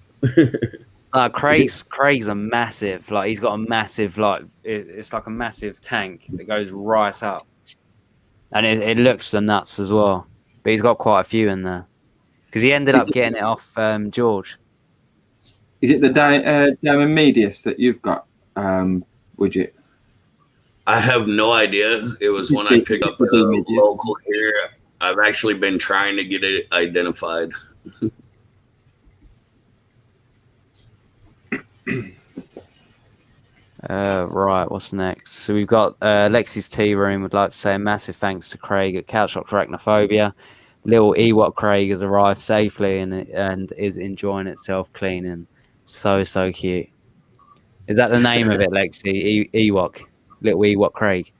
Craig's a massive. Like he's got a massive, like it's like a massive tank that goes right up, and it looks the nuts as well. But he's got quite a few in there. because he ended up getting it off George. Is it the Diamond Medius that you've got, Widget? I have no idea. It was one I picked up at a local here. I've actually been trying to get it identified. Right, what's next? So we've got Lexi's Tea Room would like to say a massive thanks to Craig at Couchlock Arachnophobia. Little Ewok Craig has arrived safely and is enjoying itself cleaning. So cute. Is that the name of it, Lexi? Ewok. Little Ewok Craig.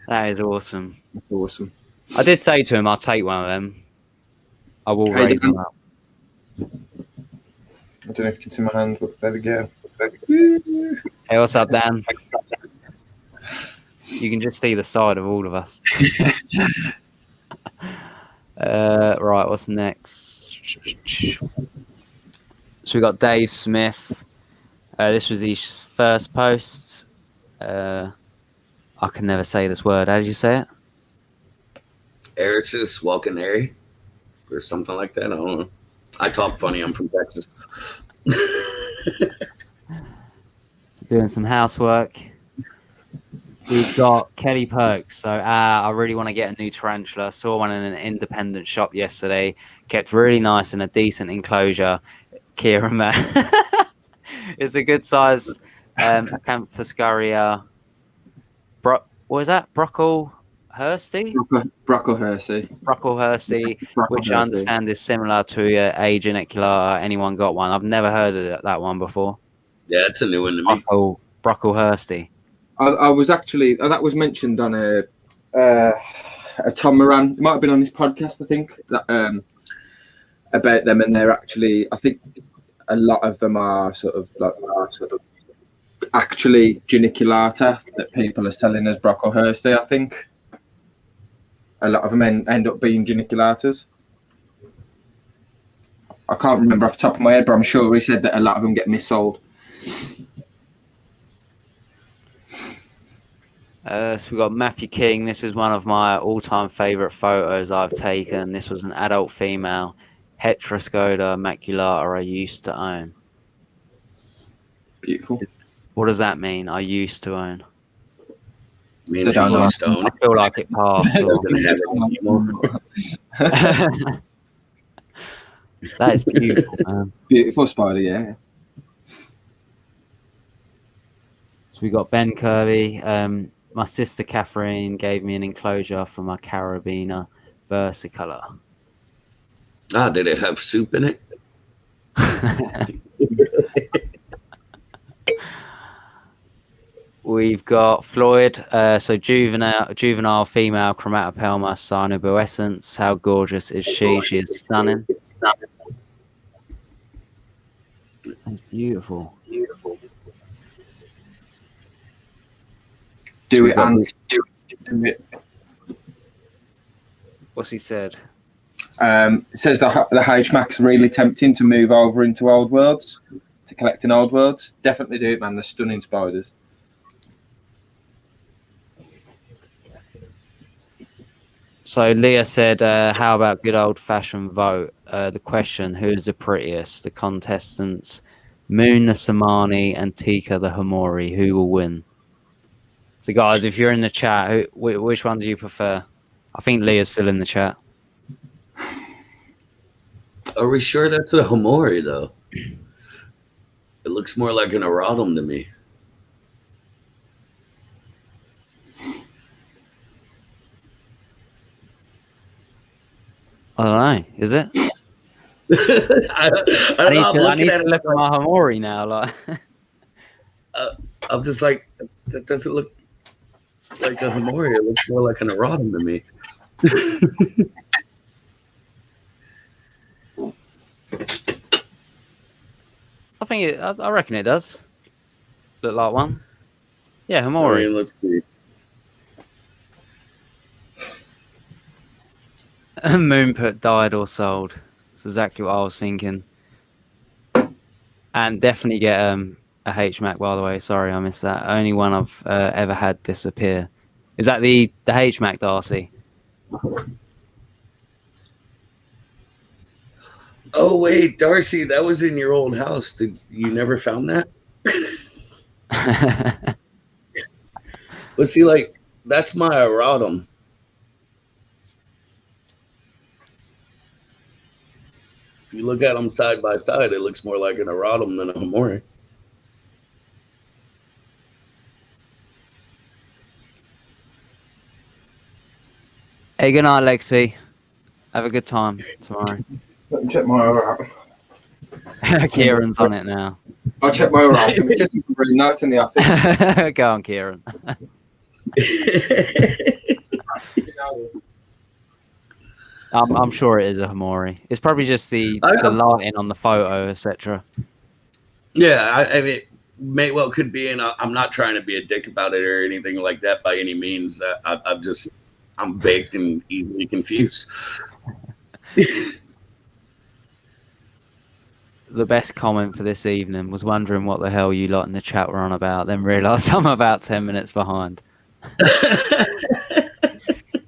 That is awesome. That's awesome. I did say to him, I'll take one of them. I will raise them up. I don't know if you can see my hand, but there we go. Hey, what's up, Dan? You can just see the side of all of us. Right, what's next? So we got Dave Smith. This was his first post. I can never say this word. How did you say it? Eris's Walkenary or something like that. I don't know. I talk funny. I'm from Texas. So doing some housework. We've got Kelly Perks. So I really want to get a new tarantula. Saw one in an independent shop yesterday. Kept really nice in a decent enclosure. Kieran, man. It's a good size Acanthoscaria. What is that? Brocklehurstey? Brocklehurstey, which I understand is similar to A. geniculata. Anyone got one? I've never heard of that one before. Yeah, it's a new one to me. Brocklehurstey. I was actually that was mentioned on a Tom Moran. It might have been on his podcast, I think, that, about them, and they're actually. I think a lot of them are sort of actually geniculata that people are selling as Brocklehurstey. I think a lot of them end up being geniculatas. I can't remember off the top of my head, but I'm sure he said that a lot of them get missold. So we've got Matthew King. This is one of my all-time favourite photos I've taken. This was an adult female, Heteroscoda maculata I used to own. Beautiful. What does that mean? I used to own. Means I feel like it passed. That is beautiful, man. Beautiful spider, yeah. So we got Ben Kirby. My sister Catherine gave me an enclosure for my Carabiner versicolor. Did it have soup in it? We've got Floyd. So juvenile female Chromatopelma cynoboescens. How gorgeous is she? She is stunning. That's beautiful. Do it, and do it. What's he said? It says the HMAC's really tempting to move over into Old Worlds, to collecting Old Worlds. Definitely do it, man. They're stunning spiders. So Leah said, how about good old-fashioned vote? The question, who's the prettiest? The contestants, Moon the Samani and Tika the Hamori. Who will win? So guys, if you're in the chat, which one do you prefer? I think Leah's still in the chat. Are we sure that's a Hamori, though? It looks more like an Eratum to me. I don't know. Is it? I need to look at my Hamori now. Like, I'm just like, that doesn't look like a Hamori. It looks more like an Eratum to me. I reckon it does look like one. Yeah, Hamori. I mean, let's see. Moon put died or sold. That's exactly what I was thinking. And definitely get a HMAC, by the way. Sorry, I missed that. Only one I've ever had disappear. Is that the HMAC, Darcy? Oh wait, Darcy, that was in your old house. Did you never found that? But see, like that's my erratum. If you look at them side by side, it looks more like an erratum than a hamori. Hey, good night, Lexi. Have a good time tomorrow. Let me check my erratum. Kieran's on it now. I'll check my erratum. It isn't really nice in the office. Go on, Kieran. I'm sure it is a hamori. It's probably just the lighting on the photo, etc. Yeah, I mean, may well could be, and I'm not trying to be a dick about it or anything like that by any means. I'm baked and easily confused. The best comment for this evening was wondering what the hell you lot in the chat were on about, then realised I'm about 10 minutes behind.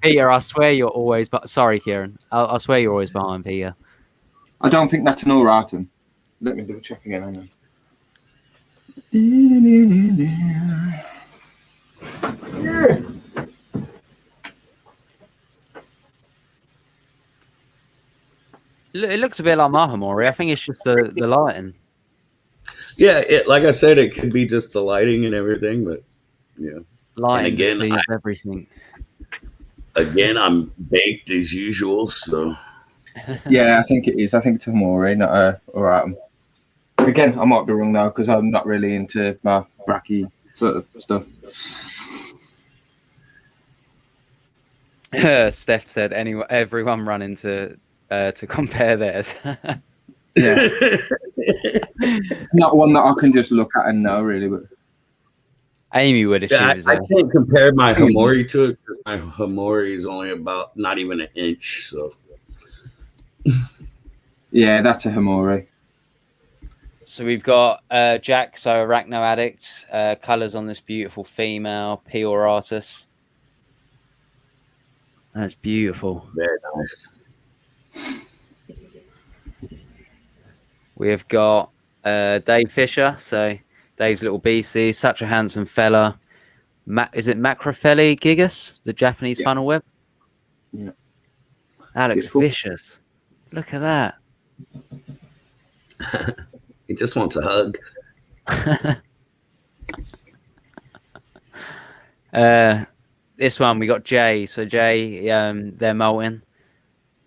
Peter, I swear you're always... Sorry, Kieran. I swear you're always behind, Peter. I don't think that's an erratum. Let me do a check again. Hang on. It looks a bit like my hamori. I think it's just the lighting. Yeah, like I said, it could be just the lighting and everything, but yeah. Lighting deceives everything. Again, I'm baked as usual, so... Yeah, I think it is. I think it's a hamori, not a erratum. Again, I might be wrong now because I'm not really into my bracky sort of stuff. Steph said, everyone running to compare theirs. Yeah. It's not one that I can just look at and know, really. But Amy would if she was there. I can't compare my hamori to it because my hamori is only about not even an inch. So. Yeah, that's a hamori. So we've got Jack, so Arachno Addict, colours on this beautiful female, P. auratus. That's beautiful. Very nice. We have got Dave Fisher, so Dave's little BC, such a handsome fella. Is it Macrophylla gigas, the Japanese funnel web? Yeah. That looks vicious. Look at that. He just wants a hug. This one, we got Jay. So Jay, they're molting.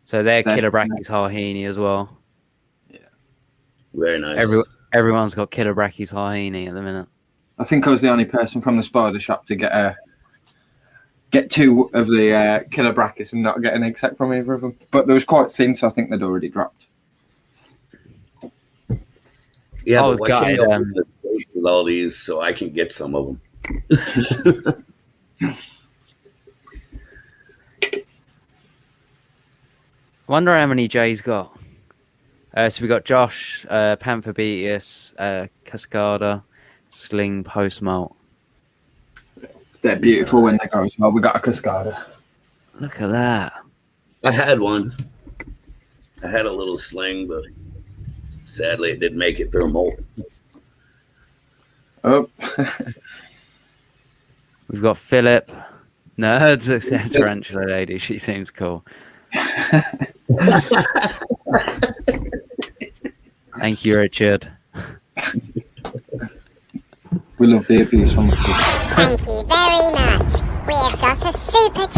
So they're Killer Brachy's Hahini as well. Yeah. Very nice. Everyone's got Killer Brachy's Hahini at the minute. I think I was the only person from the spider shop to get two of the Killer Brachys and not get an egg sac from either of them. But they was quite thin, so I think they'd already dropped. Yeah, but why can't you open the space with all these so I can get some of them? I wonder how many Jay's got. So we got Josh, Pantherbeteus, Cascada, Sling, Postmalt. They're beautiful when they go as well. We got a Cascada. Look at that. I had one. I had a little sling, but sadly it didn't make it through a molt. Oh. We've got Philip. Nerds, a tarantula lady. She seems cool. Thank you, Richard. We love the abuse from the kids. Thank you very much. We have got a super chat.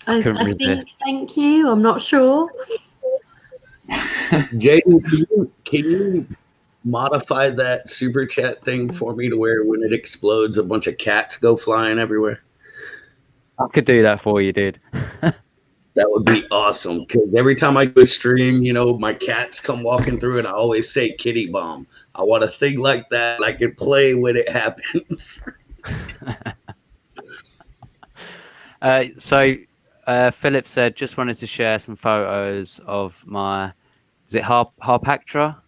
I think thank you. I'm not sure. Jaden, can you modify that super chat thing for me to where when it explodes, a bunch of cats go flying everywhere? I could do that for you, dude. That would be awesome. Because every time I go stream, you know, my cats come walking through and I always say kitty bomb. I want a thing like that. I can play when it happens. Philip said, just wanted to share some photos of my, is it Harpactera?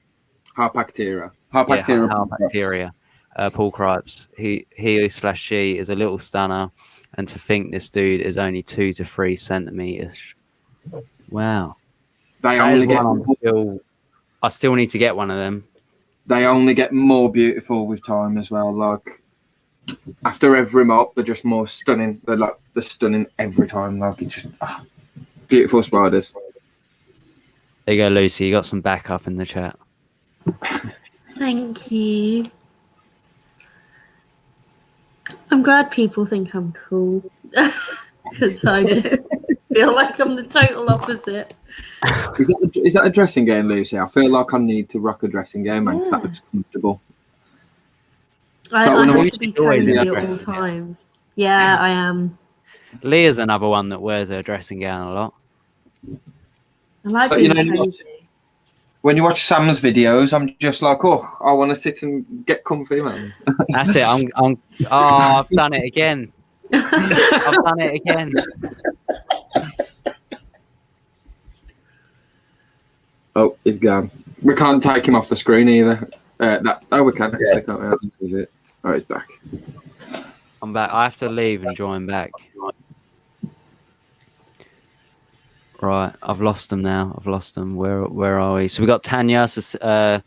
Harpactera. Harpactera. Paul Cripes. He/she is a little stunner. And to think this dude is only 2 to 3 centimeters. Wow. They That only is get. one I still need to get one of them. They only get more beautiful with time as well. Like after every mop, they're just more stunning. They're stunning every time. Like it's just beautiful spiders. There you go, Lucy. You got some backup in the chat. Thank you. I'm glad people think I'm cool. Because I just feel like I'm the total opposite. Is that a dressing game, Lucy? I feel like I need to rock a dressing game, man, because that looks comfortable. I have to be cozy at all times. Yeah, I am. Leah's another one that wears her dressing gown a lot. I like being cozy. When you watch Sam's videos, I'm just like, oh, I want to sit and get comfy, man. That's it. I've done it again. I've done it again. Oh, he's gone. We can't take him off the screen either. We can actually. Can't we? Oh, he's back. I'm back. I have to leave and join back. Right, I've lost them now. Where are we? So we got Tanya. I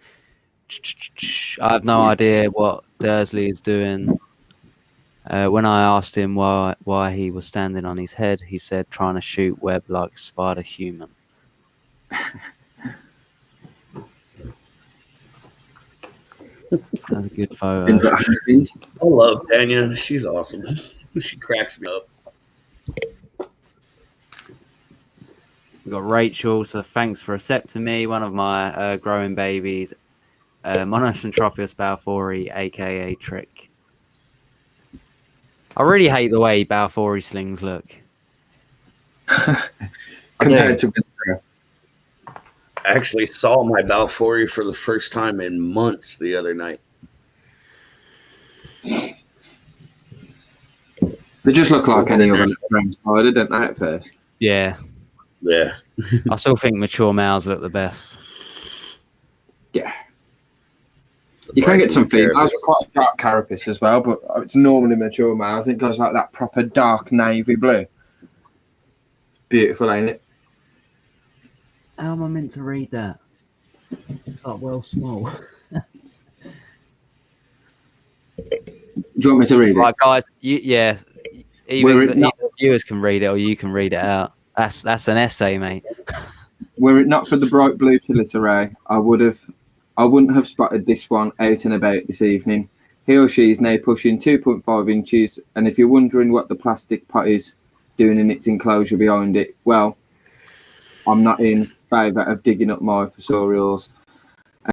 have no idea what Dursley is doing. When I asked him why he was standing on his head, he said trying to shoot web like Spider Human. That's a good photo. I love Tanya. She's awesome. She cracks me up. We've got Rachel. So thanks for accepting me. One of my growing babies, Monocentropius balfouri, aka Trick. I really hate the way balfouri slings look. Compared to I actually saw my balfouri for the first time in months the other night. They just look like any other brown spider, don't they, at first? Yeah. Yeah. I still think mature males look the best. Yeah. You can get some females with quite a dark carapace as well, but it's normally mature males. It goes like that proper dark navy blue. Beautiful, ain't it? How am I meant to read that? It's like well small. Do you want me to read it? Right, guys. Either viewers can read it or you can read it out. That's an essay, mate. Were it not for the bright blue array, I wouldn't have spotted this one out and about this evening. He or she is now pushing 2.5 inches, and if you're wondering what the plastic pot is doing in its enclosure behind it, well, I'm not in favour of digging up my fossorials,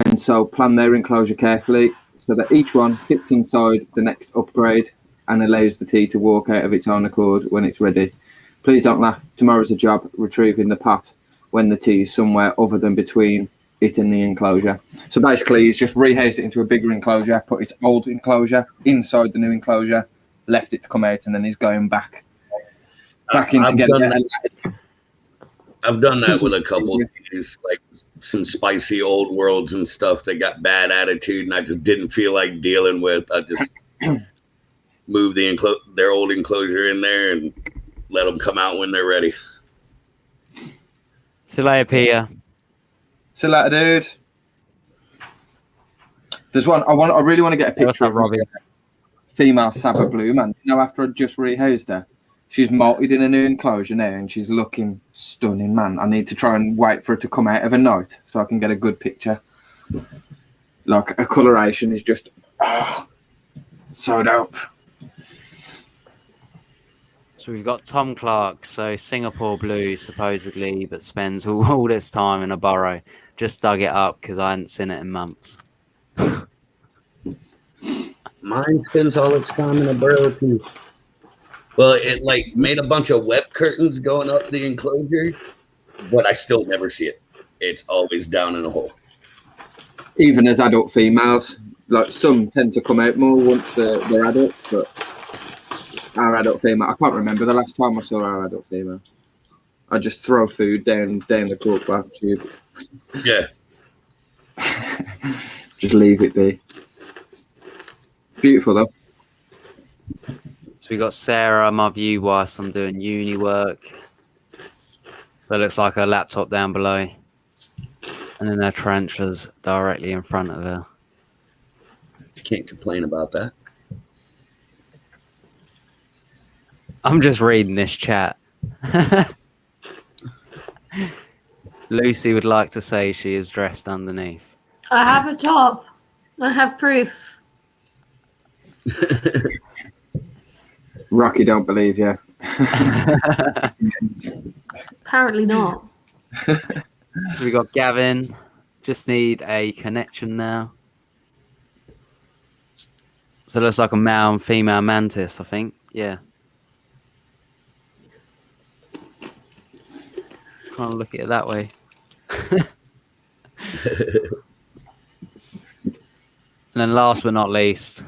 and so plan their enclosure carefully so that each one fits inside the next upgrade and allows the tea to walk out of its own accord when it's ready. Please don't laugh. Tomorrow's a job retrieving the pot when the tea is somewhere other than between it and the enclosure. So basically, he's just rehoused it into a bigger enclosure, put its old enclosure inside the new enclosure, left it to come out, and then he's going back in to get it. I've done that with a couple of these, like some spicy old worlds and stuff that got bad attitude, and I just didn't feel like dealing with. I just moved their old enclosure in there and let them come out when they're ready. See you later, Peter. See you later, dude. There's one I really want to get a picture of Robbie. Female Saba Blue, man. You know, after I just rehoused her, she's molted in a new enclosure now, and she's looking stunning, man. I need to try and wait for her to come out of a night so I can get a good picture. Like, her coloration is just so dope. So we've got Tom Clark, so Singapore Blue supposedly, but spends all this time in a burrow. Just dug it up because I hadn't seen it in months. Mine spends all its time in a burrow too. Well, it like made a bunch of web curtains going up the enclosure, but I still never see it. It's always down in a hole. Even as adult females, like some tend to come out more once they're adult, but our adult female, I can't remember the last time I saw our adult female. I just throw food down the cork bath tube. Yeah. Just leave it be. Beautiful though. So we got Sarah, my view whilst I'm doing uni work. So it looks like her laptop down below. And then there are tarantulas directly in front of her. Can't complain about that. I'm just reading this chat. Lucy would like to say she is dressed underneath. I have a top. I have proof. Rocky, don't believe you. Apparently not. So we got Gavin. Just need a connection now. So it looks like a male and female mantis, I think. Yeah. Trying to look at it that way. And then last but not least,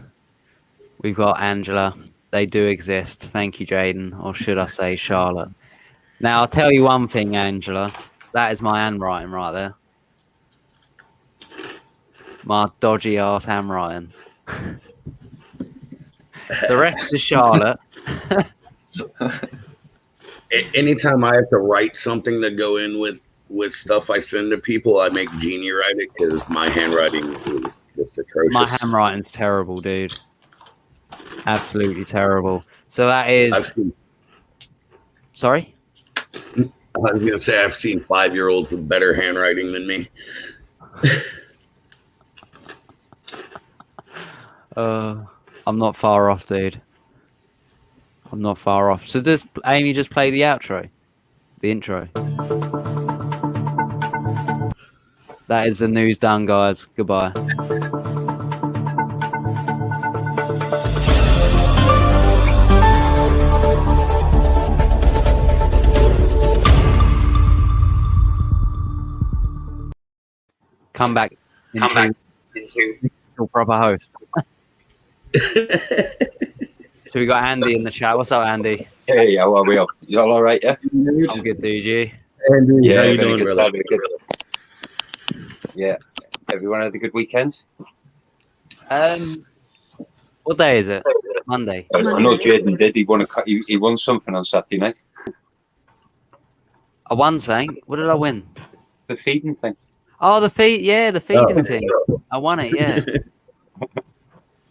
we've got Angela. They do exist. Thank you, Jaden. Or should I say Charlotte? Now, I'll tell you one thing, Angela. That is my handwriting right there. My dodgy ass handwriting. The rest is Charlotte. Anytime I have to write something to go in with stuff I send to people, I make Jeannie write it because my handwriting is just atrocious. My handwriting's terrible, dude. Absolutely terrible. So that is... Sorry? I was going to say I've seen 5-year-olds with better handwriting than me. I'm not far off, dude. I'm not far off. So does Amy just play the outro? The intro? That is the news done, guys. Goodbye. Come back into proper host. So we got Andy in the chat. What's up, Andy? Hey, how are we all? You all right, yeah? I'm good, dude. You? Andy, Yeah, how you very doing, good, brother? very good. Yeah. Everyone had a good weekend? What day is it? Monday. I know Jaden did. He won something on Saturday night. I won something. What did I win? The feeding thing. Oh, the feeding thing. I won it, yeah.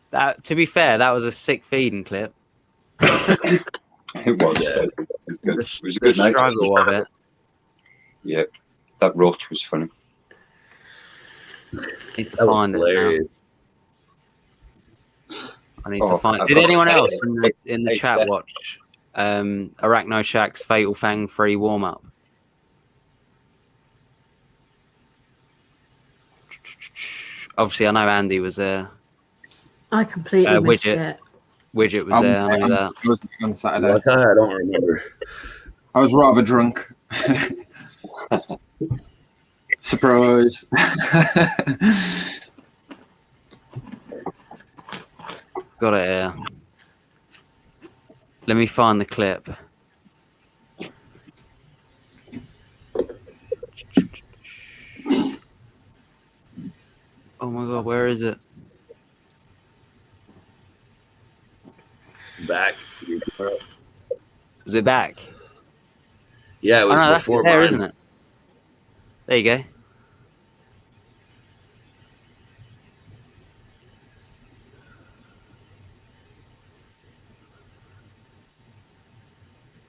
That, to be fair, that was a sick feeding clip. It was. Yeah, it was good. It was a good night. The struggle of it. Yeah, that roach was funny. Need to find it now. I need to find. Did anyone else in the chat watch Arachno Shack's Fatal Fang 3 warm up? Obviously, I know Andy was there. I completely missed it. Widget was there. I know that. I was on Saturday. I don't remember. I was rather drunk. Surprise. Got it here. Let me find the clip. Oh my god, where is it? Back. Was it back? Yeah, it was that's before it there, mine. isn't it? There you go.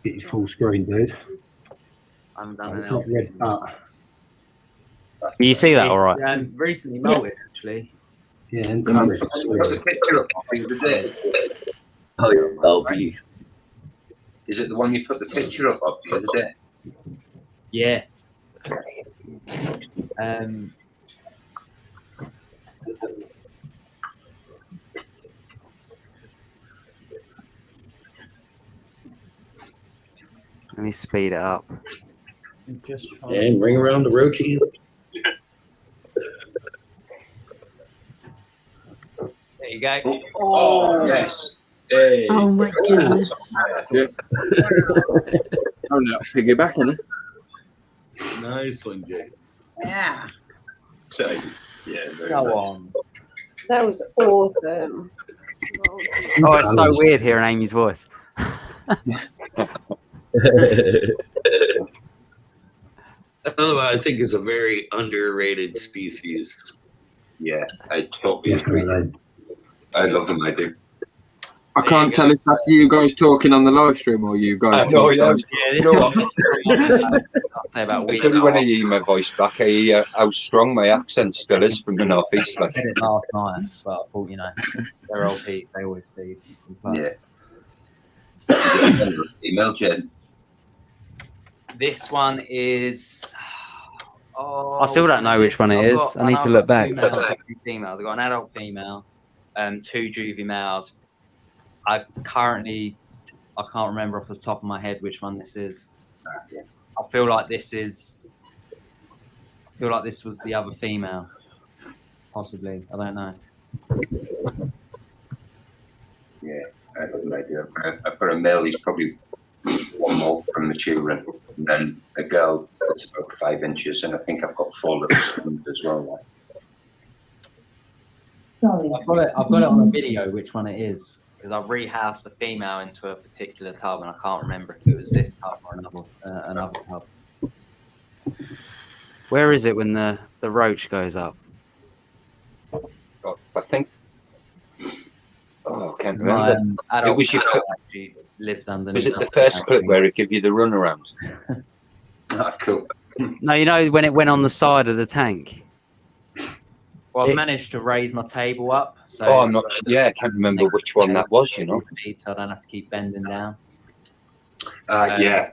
Get your full screen, dude. I haven't done it. Not read that. Can you see that all right? Recently molted, actually. Yeah, and Put the picture up of the day. Oh, yeah, LP. Is it the one you put the picture up of the other day? Yeah. Let me speed it up. And ring around the roachy. There you go. Oh, yes. Hey. Oh my goodness. Yeah. Oh no, piggyback, innit? Nice one, Jay. Yeah. So, yeah, very Go nice. on. That was awesome. Oh, it's so weird hearing Amy's voice. Another one I think is a very underrated species. Yeah, I totally agree. I love them. I do. I can't tell if that's you guys talking on the live stream or you guys talking. You know what? I'll say about a week. When I hear my voice back, I hear how strong my accent still is from the northeast. I did it last night, but I thought, they're old Pete. They always feed. Yeah. Email Jen. This one is. Oh, I still don't know which one it is. I need to look back. Two females. I've got an adult female, 2 juvie males. I can't remember off the top of my head which one this is. I feel like this was the other female. Possibly. I don't know. Yeah, I have no idea. For a male, he's probably 1 more from maturing. And then a girl that's about 5 inches, and I think I've got 4 little sons as well. I've got it on a video which one it is. Because I've rehoused the female into a particular tub, and I can't remember if it was this tub or another tub. Where is it when the roach goes up? I think. Oh, I can't remember. It was your actually lives underneath. Was it the first clip where it gave you the runaround? Cool. No, when it went on the side of the tank. Well, I've managed to raise my table up. So I'm not. Yeah, I can't remember which one that was. So I don't have to keep bending down. Yeah.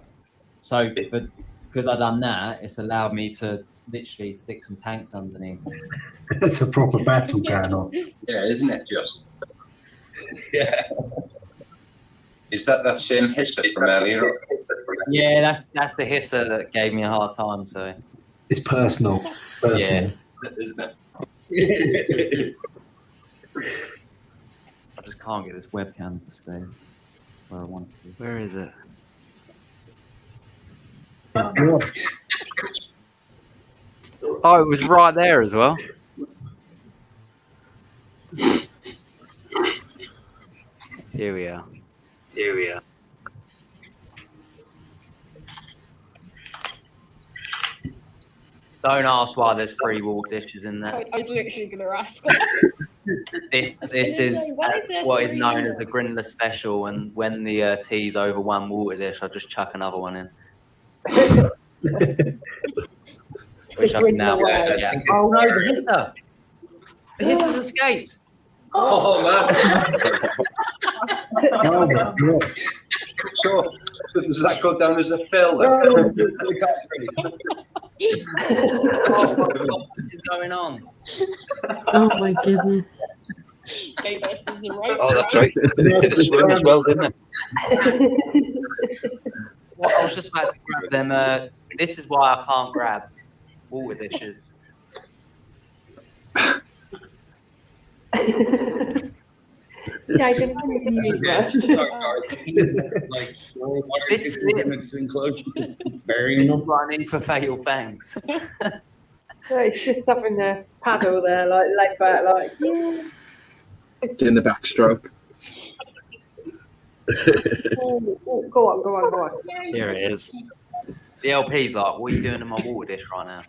So because I've done that, it's allowed me to literally stick some tanks underneath. It's a proper battle going on. Yeah, isn't it just? Yeah. Is that same hisser from earlier? Yeah, that's the hisser that gave me a hard time. So it's personal. Yeah, isn't it? I just can't get this webcam to stay where I want it to. Where is it? Oh, it was right there as well. Here we are. Don't ask why there's 3 water dishes in there. I was literally going to ask. This is what is known as the Grindler special, and when the tea's over 1 water dish, I just chuck another one in. Which I can now get. Oh no, the hitter! The hitter's escaped. Oh man! Oh my God. So does that go down as a fill? What is going on? Oh my goodness. Oh, that's right. They did a swim as well, didn't it? Well, I was just about to grab them. This is why I can't grab water dishes. Like, this is running for fatal fangs. So it's just something to paddle there, like leg back, like yeah. In the backstroke. Go on. Here it is. The LP's like, what are you doing in my water dish right now?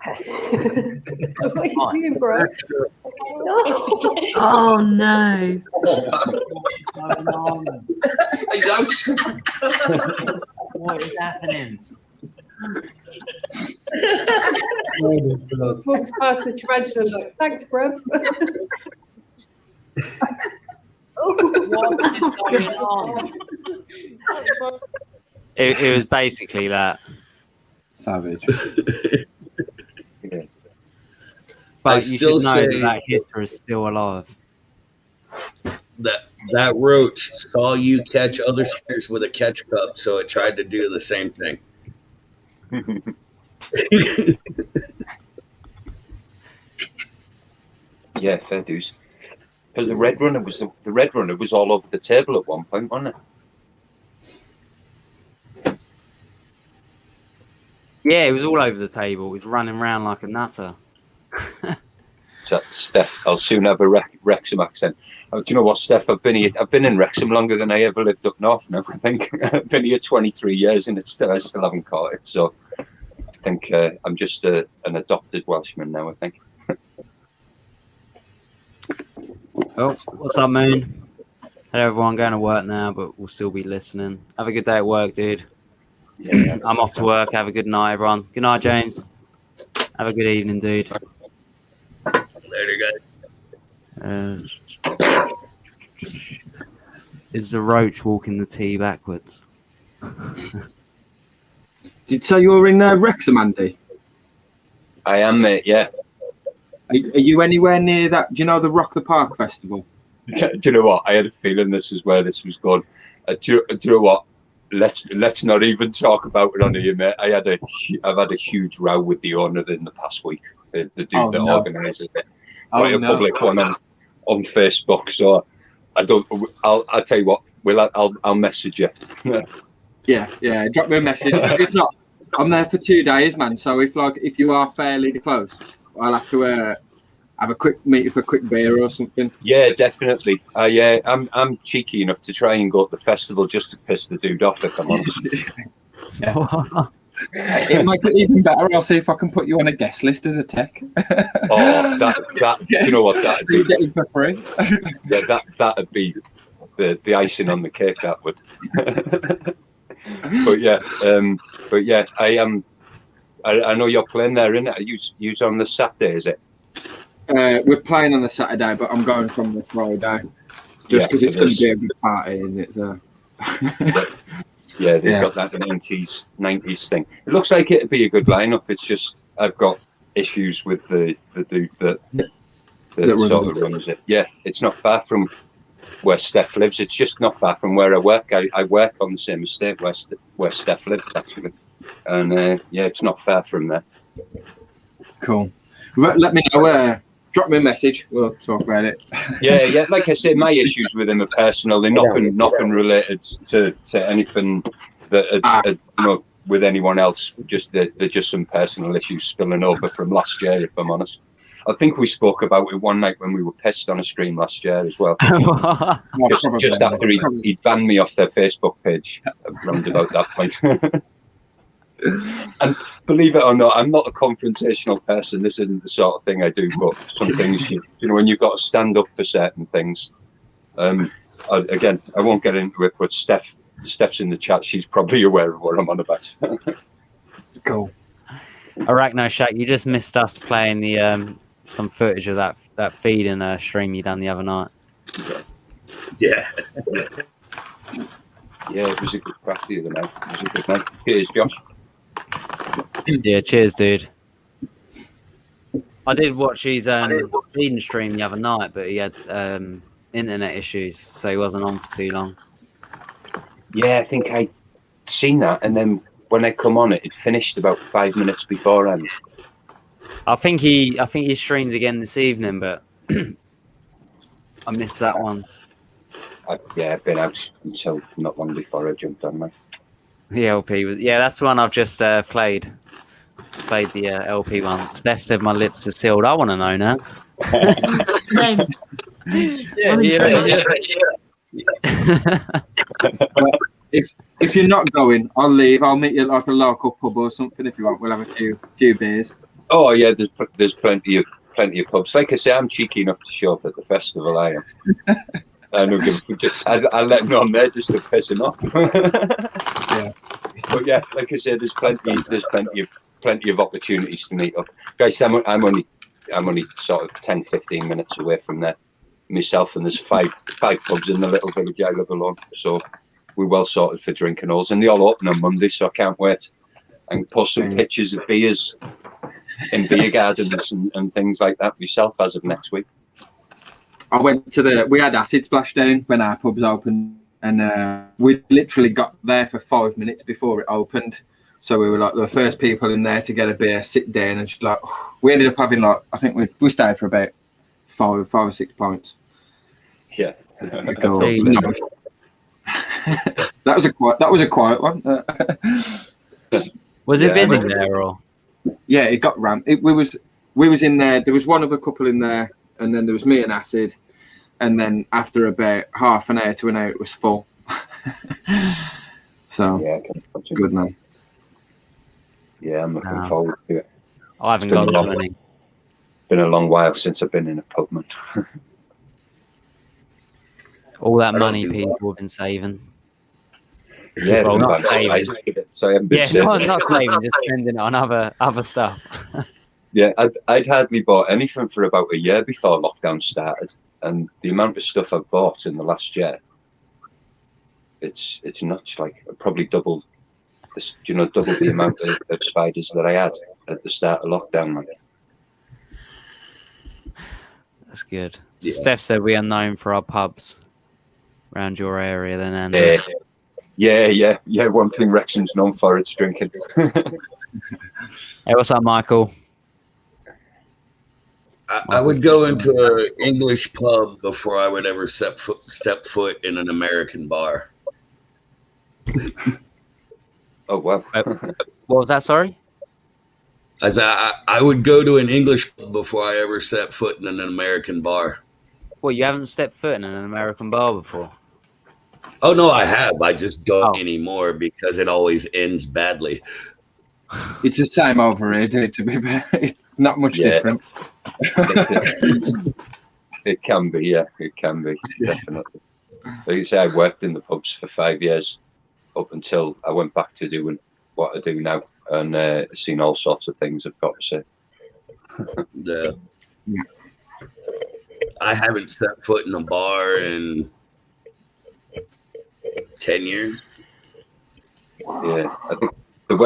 What are you doing, bro? No. Oh no. What is going on? He's out. What is happening? Walks past the tarantula, look. Thanks, bro. What is going on? It was basically that. Savage. Yeah. But you should know that hisser is still alive. That roach saw you catch other spinners with a catch cup, so it tried to do the same thing. Yeah, fair dues. Because the red runner was all over the table at one point, wasn't it? Yeah, it was all over the table. It was running around like a nutter. Steph, I'll soon have a Wrexham accent. Oh, do you know what, Steph? I've been in Wrexham longer than I ever lived up north now. I think I've been here 23 years and I still haven't caught it. So I think I'm just an adopted Welshman now, I think. Oh, what's up, Moon? Hello, everyone. Going to work now, but we'll still be listening. Have a good day at work, dude. Yeah, I'm off to work. Have a good night, everyone. Good night, James. Have a good evening, dude. Later, guys. Is the roach walking the tea backwards? Did you say you were in Wrexham, Andy? I am, mate. Yeah. Are you anywhere near that? Do you know the Rock the Park festival? Do you know what? I had a feeling this is where this was going. Do you know what? Let's not even talk about it on here, mate. I've had a huge row with the owner in the past week. The dude that organises it. Quite a public one on Facebook. So I'll tell you what. I'll message you. Yeah. Drop me a message. If not, I'm there for 2 days, man. So if you are fairly close, I'll have to have a quick meet for a quick beer or something. Yeah, definitely. I'm cheeky enough to try and go to the festival just to piss the dude off, if I'm honest. It might get even better. I'll see if I can put you on a guest list as a tech. That you know what, that'd be getting for free. Yeah, that'd be the icing on the cake. That would. but yeah, I know you're playing there, innit? You on the Saturday, is it? We're playing on the Saturday, but I'm going from the Friday just because it's going to be a good party, and it's yeah, they've got that 90s thing. It looks like it'd be a good lineup. It's just I've got issues with the dude that sort of runs it. Yeah, it's not far from where Steph lives. It's just not far from where I work. I work on the same estate where Steph lives, actually, and it's not far from there. Cool. Let me know where. Drop me a message. We'll talk about it. Yeah. Like I said, my issues with him are personal. They're nothing related to anything that with anyone else. They're just some personal issues spilling over from last year, if I'm honest. I think we spoke about it one night when we were pissed on a stream last year as well. just after he'd banned me off their Facebook page around about that point. And believe it or not, I'm not a confrontational person. This isn't the sort of thing I do, but some things, when you've got to stand up for certain things. I won't get into it, but Steph's in the chat. She's probably aware of what I'm on about. Cool. Arachno Shack, you just missed us playing the some footage of that feed and stream you done the other night. Yeah. Yeah, it was a good crack the other night. It was a good night. Cheers, Josh. Yeah, cheers, dude. I did watch his feeding stream the other night, but he had internet issues, so he wasn't on for too long. Yeah, I think I'd seen that, and then when I come on it finished about 5 minutes beforehand. I think he streamed again this evening, but I missed that one. I've been out until not long before I jumped on, man. The LP was that's the one I've just played. Played the LP one. Steph said my lips are sealed. I want to know now. Same. If you're not going, I'll leave. I'll meet you at like a local pub or something if you want. We'll have a few beers. Oh yeah, there's plenty of pubs. Like I say, I'm cheeky enough to show up at the festival. I am. I let them know I'm there just to piss him off. Yeah. But yeah, like I said, there's plenty of opportunities to meet up. Guys, I'm only sort of 10-15 minutes away from there myself, and there's five pubs in the little village I live alone. So we're well sorted for drinking halls, and they all open on Monday, so I can't wait. And post some pictures of beers in beer gardens and things like that myself as of next week. I went to we had acid splash down when our pubs opened, and we literally got there for 5 minutes before it opened. So we were like the first people in there to get a beer, sit down, and just we ended up having I think we stayed for about 5 or 6 pints. Yeah. Cool. That was a quiet one. Was it busy there or? Yeah, it got ramped. we was in there. There was one other couple in there, and then there was me and Acid, and then after about half an hour to an hour, it was full. So Yeah, good man. Yeah, I'm looking forward to it. I haven't gone to any. Been a long while since I've been in a pub, man. All that money people have been saving. Yeah, Well, not saving. So I haven't been saving. Not saving, just spending it on other stuff. Yeah, I'd hardly bought anything for about a year before lockdown started, and the amount of stuff I've bought in the last year, it's nuts. Like probably double this, double the amount of spiders that I had at the start of lockdown, man. That's good. Yeah. Steph said we are known for our pubs around your area, then. And yeah. One thing Wrexham's known for, it's drinking. Hey, what's up, Michael? I would go into an English pub before I would ever step foot in an American bar. Oh wow! What was that? Sorry. As I would go to an English pub before I ever set foot in an American bar. Well, you haven't stepped foot in an American bar before? Oh no, I have. I just don't anymore because it always ends badly. It's the same over here, dude, to be fair. It's not much different. It can be, yeah. It can be, definitely. Like you say, I worked in the pubs for 5 years up until I went back to doing what I do now, and seen all sorts of things, I've got to say. I haven't set foot in a bar in 10 years. Yeah, I think the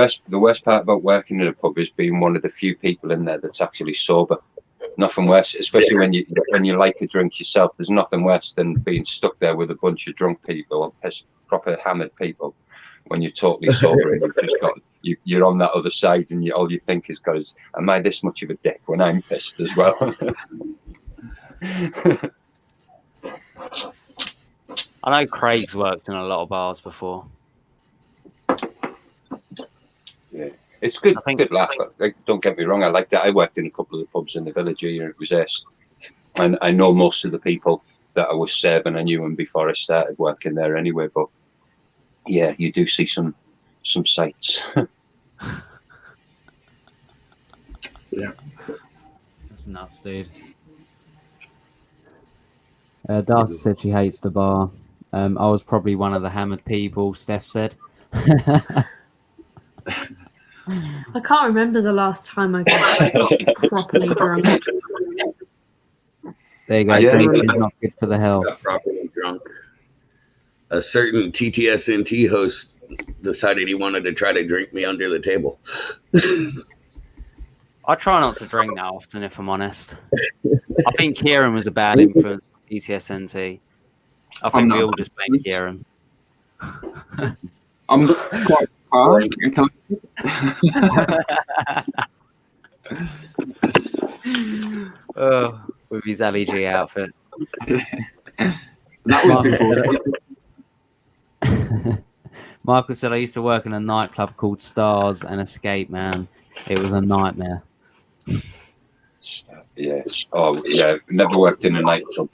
worst part about working in a pub is being one of the few people in there that's actually sober. Nothing worse, especially when you like a drink yourself. There's nothing worse than being stuck there with a bunch of drunk people or proper hammered people when you're totally sober and you're on that other side, and all you think is, God, am I this much of a dick when I'm pissed as well? I know Craig's worked in a lot of bars before. Yeah, it's good. Good laugh. Like, don't get me wrong, I liked it. I worked in a couple of the pubs in the village here, and it was and I know most of the people that I was serving. I knew them before I started working there anyway. But yeah, you do see some sights. Yeah, That's nuts, dude. Darcy said she hates the bar. I was probably one of the hammered people, Steph said. I can't remember the last time I got properly drunk. There you go. Drinking is not good for the health. Got properly drunk. A certain TTSNT host decided he wanted to try to drink me under the table. I try not to drink that often, if I'm honest. I think Kieran was a bad influence on TTSNT. I think we all just blame Kieran. I'm quite calm and collected. With his Ali G outfit. That was before. Michael said, I used to work in a nightclub called Stars and Escape, man. It was a nightmare. Yeah. Oh, yeah. Never worked in a nightclub.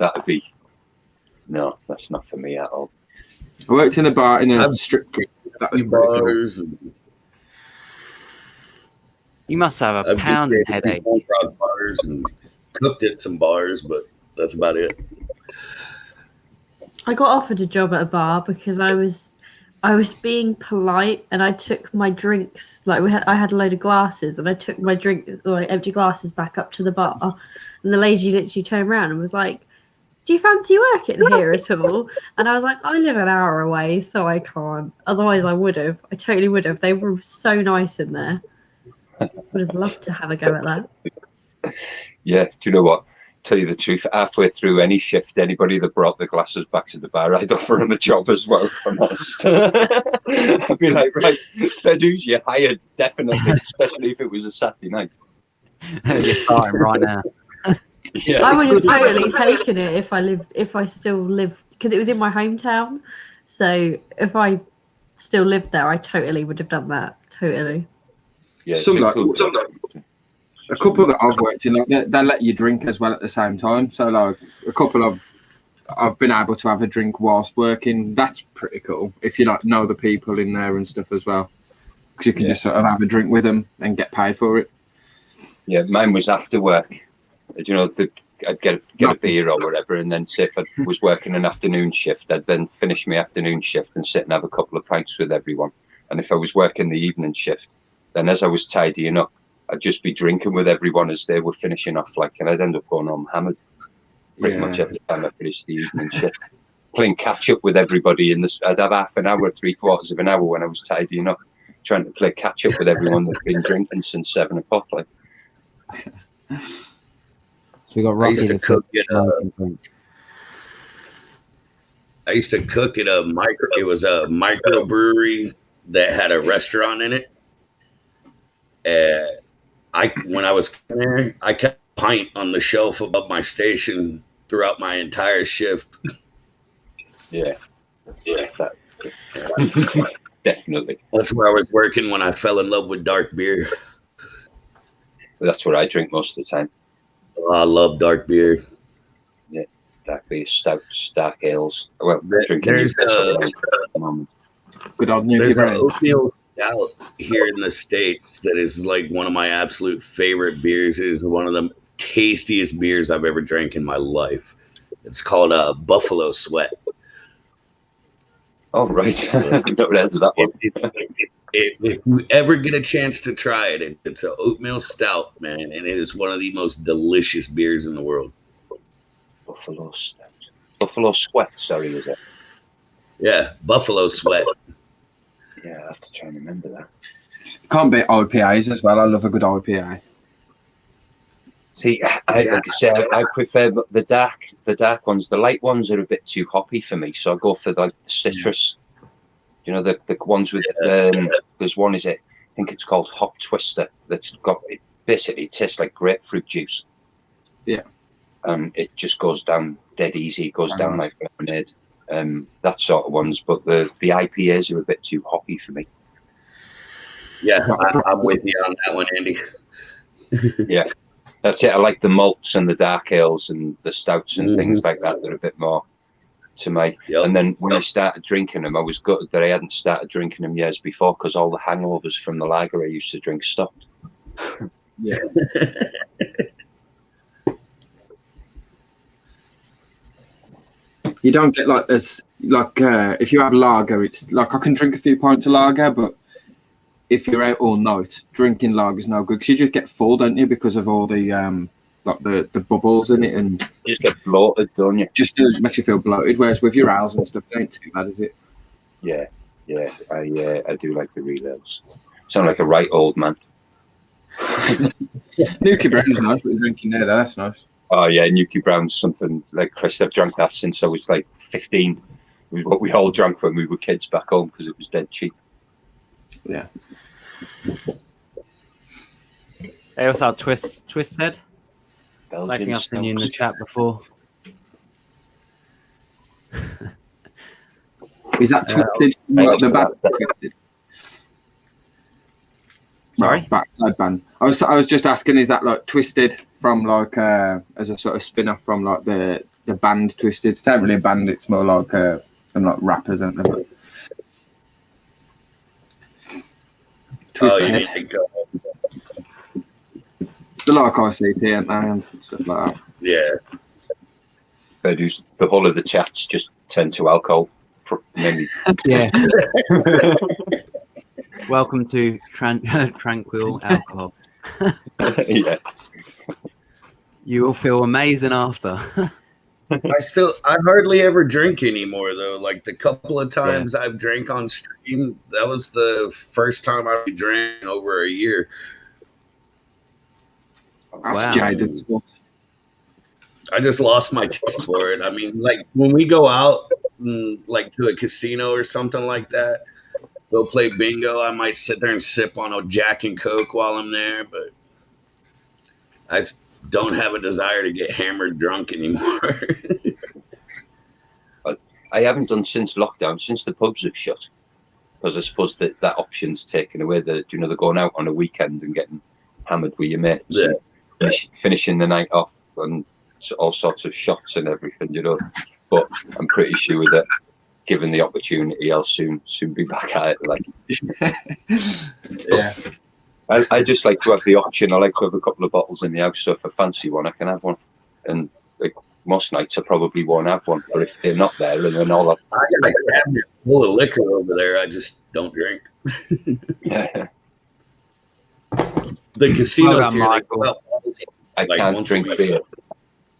No, that's not for me at all. I worked in a bar in a strip club. That was bars. You must have a pounding headache. Bars and cooked at some bars, but that's about it. I got offered a job at a bar because I was being polite, and I took my drinks, I had a load of glasses, and I took my empty glasses back up to the bar, and the lady literally turned around and was like, do you fancy working here at all? And I was like, I live an hour away, so I can't. Otherwise I would have. I totally would have. They were so nice in there. Would have loved to have a go at that. Yeah, do you know what? Tell you the truth, halfway through any shift, anybody that brought the glasses back to the bar, I'd offer them a job as well, if I'm honest. I'd be like, right, fair dues, you're hired, definitely, especially if it was a Saturday night. You're starting right now. Yeah. I would have totally taken it if I still lived, because it was in my hometown. So if I still lived there, I totally would have done that. Totally. Yeah, A couple that I've worked in, like they let you drink as well at the same time. So like a couple of I've been able to have a drink whilst working. That's pretty cool if you like know the people in there and stuff as well, because you can just sort of have a drink with them and get paid for it. Yeah, mine was after work. You know, I'd get a beer or whatever, and then say if I was working an afternoon shift, I'd then finish my afternoon shift and sit and have a couple of pints with everyone. And if I was working the evening shift, then as I was tidying up, I'd just be drinking with everyone as they were finishing off, like, and I'd end up going home hammered pretty much every time I finished the evening shift. Playing catch up with everybody in this, I'd have half an hour, 3/4 of an hour when I was tidying up, trying to play catch up with everyone that'd been drinking since 7 o'clock. Like, so we got Rocky to cook it. I used to cook at a microbrewery that had a restaurant in it. When I was there, I kept a pint on the shelf above my station throughout my entire shift. Definitely. That's where I was working when I fell in love with dark beer. That's what I drink most of the time. Oh, I love dark beer. Yeah, dark beer, stouts, dark ales. Well, drinking there's good old Nuki an oatmeal stout here in the States that is like one of my absolute favorite beers. It is one of the tastiest beers I've ever drank in my life. It's called Buffalo Sweat. Oh, right. I've never heard of that one. If you ever get a chance to try it, it's an oatmeal stout, man, and it is one of the most delicious beers in the world. Buffalo Stout. Buffalo Sweat, sorry, is it? Yeah, Buffalo Sweat. Yeah, I'll have to try and remember that. Can't beat IPAs as well. I love a good IPA. See, like I said, I prefer the dark ones. The light ones are a bit too hoppy for me, so I go for like the citrus. You know, the ones with there's one, I think it's called Hop Twister, that's got, it basically tastes like grapefruit juice. Yeah. And it just goes down dead easy. It goes down like lemonade. That sort of ones, but the IPAs are a bit too hoppy for me. Yeah, I'm with you on that one, Andy. Yeah, that's it. I like the malts and the dark ales and the stouts and things like that. They're a bit more to me. Yep. And then when I started drinking them, I was gutted that I hadn't started drinking them years before, because all the hangovers from the lager I used to drink stopped. Yeah. You don't get like this, like if you have lager, it's like I can drink a few pints of lager, but if you're out all night, drinking lager is no good, because you just get full, don't you, because of all the like the bubbles in it, and you just get bloated, don't you? Just makes you feel bloated. Whereas with your ales and stuff, it ain't too bad, is it? Yeah, I do like the real ales. Sound like a right old man. Nuki Brown's nice, but drinking there, that's nice. Oh yeah, Nuki Brown's something like Chris. I've drunk that since I was like 15. What we all drank when we were kids back home, because it was dead cheap. Yeah. Hey, what's up, Twisted? Belgian I think I've seen you in the chat before. Is that Twisted? The back Twisted? Sorry? Right, backside band. I was just asking, is that like Twisted from like as a sort of spin-off from like the band Twisted? It's not really a band, it's more like some like rappers, aren't they? But Twisted. Oh, you need to go. The like ICP and stuff like that. Yeah. The whole of the chats just tend to alcohol. Mainly. Yeah. Welcome to Tranquil Alcohol. Yeah. You will feel amazing after. I hardly ever drink anymore though. Like the couple of times I've drank on stream, that was the first time I drank in over a year. That's jaded stuff. I just lost my taste for it. I mean, like when we go out, like to a casino or something like that, go play bingo, I might sit there and sip on a Jack and Coke while I'm there, but I just don't have a desire to get hammered drunk anymore. I haven't done since lockdown, since the pubs have shut, because I suppose that option's taken away. That they're going out on a weekend and getting hammered with your mates, Yeah. finishing the night off and all sorts of shots and everything, you know. But I'm pretty sure that, given the opportunity, I'll soon be back at it. Like, Yeah. I just like to have the option. I like to have a couple of bottles in the house, so if I fancy one, I can have one. And like most nights, I probably won't have one. But if they're not there, and then all I got a cabinet full of liquor over there. I just don't drink. yeah, The casinos Well done, here, Michael. I Like, can't once drink a week. beer.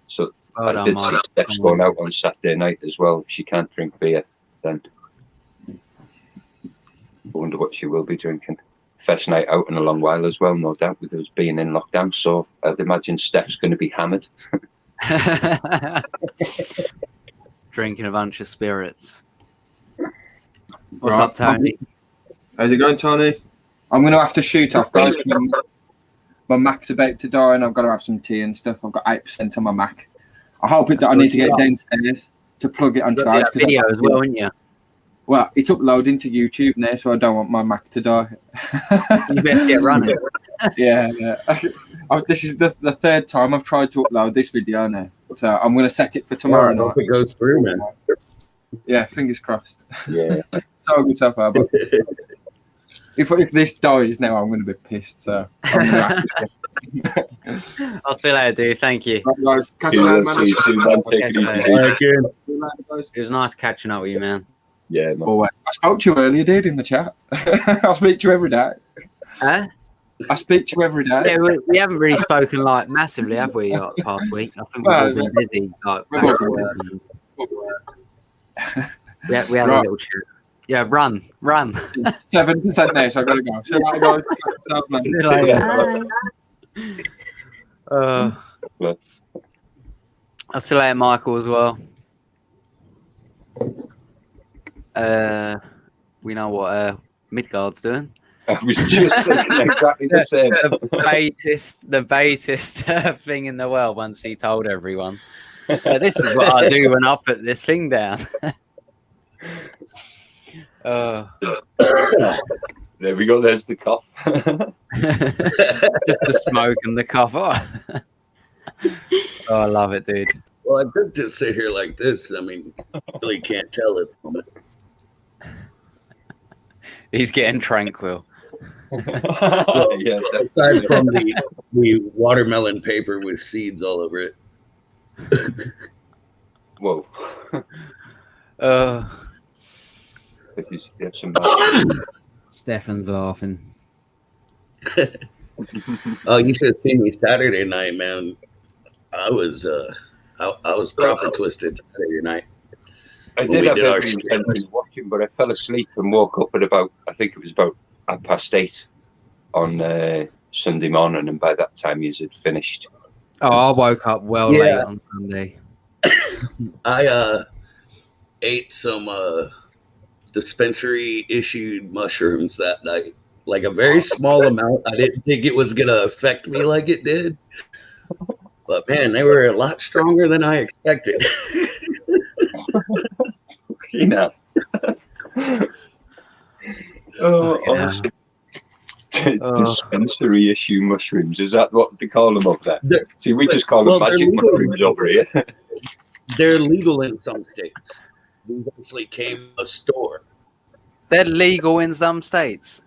So Well I done, did see Michael. Steph's going out on Saturday night as well. If she can't drink beer, then I wonder what she will be drinking. First night out in a long while as well, no doubt, with us being in lockdown. So I'd imagine Steph's going to be hammered. Drinking a bunch of spirits. What's Right. up, Tony? How's it going, Tony? I'm going to have to shoot off, guys. My Mac's about to die, and I've got to have some tea and stuff. I've got 8% on my Mac. I hope that I need to get downstairs to plug it on You charge. got that video as well, wouldn't you? Well, it's uploading to YouTube now, so I don't want my Mac to die. You better get running. Yeah. This is the third time I've tried to upload this video now. So I'm going to set it for tomorrow I hope night. it goes through, man. Yeah, fingers crossed. Yeah. So good so far, but if this dies now, I'm going to be pissed. So I'm gonna have to... I'll see you later, dude. Thank you. Right, guys, catch you Yeah, later, see man. you soon, man. Take it easy. Okay, dude. All right, kid. See you later, guys. It was nice catching up with you, man. Yeah, man. Oh, I spoke to you earlier, dude, in the chat. I speak to you every day. Huh? I speak to you every day. Yeah, we haven't really spoken like massively, have we, like, the past week? I think we've all been busy. Like, back to work. We had a Right. little chat. Yeah, run. 7% now, so I've got to go. See you later, guys. See you later. Bye. I'll see you later, Michael, as well. We know what Midgard's doing. I was just thinking exactly the same. The baitest thing in the world once he told everyone. This is what I do when I put this thing down. There we go. There's the cough. Just the smoke and the cough. Oh, I love it, dude. Well, I could just sit here like this. I mean, really can't tell it from it. He's getting tranquil. Yeah, Aside from the watermelon paper with seeds all over it. whoa. If you have some Stefan's laughing. Oh, you should have seen me Saturday night, man. I was proper twisted Saturday night. I When did we have did our every intention of watching, but I fell asleep and woke up at I think it was about 8:30 on Sunday morning, and by that time you had finished. Oh, I woke up well late on Sunday. I ate some dispensary issued mushrooms that night. Like a very small amount. I didn't think it was gonna affect me like it did. But man, they were a lot stronger than I expected. You know. Dispensary issue mushrooms. Is that what they call them up there? See, we just call them magic mushrooms over here. They're legal in some states. These actually came from a store. They're legal in some states.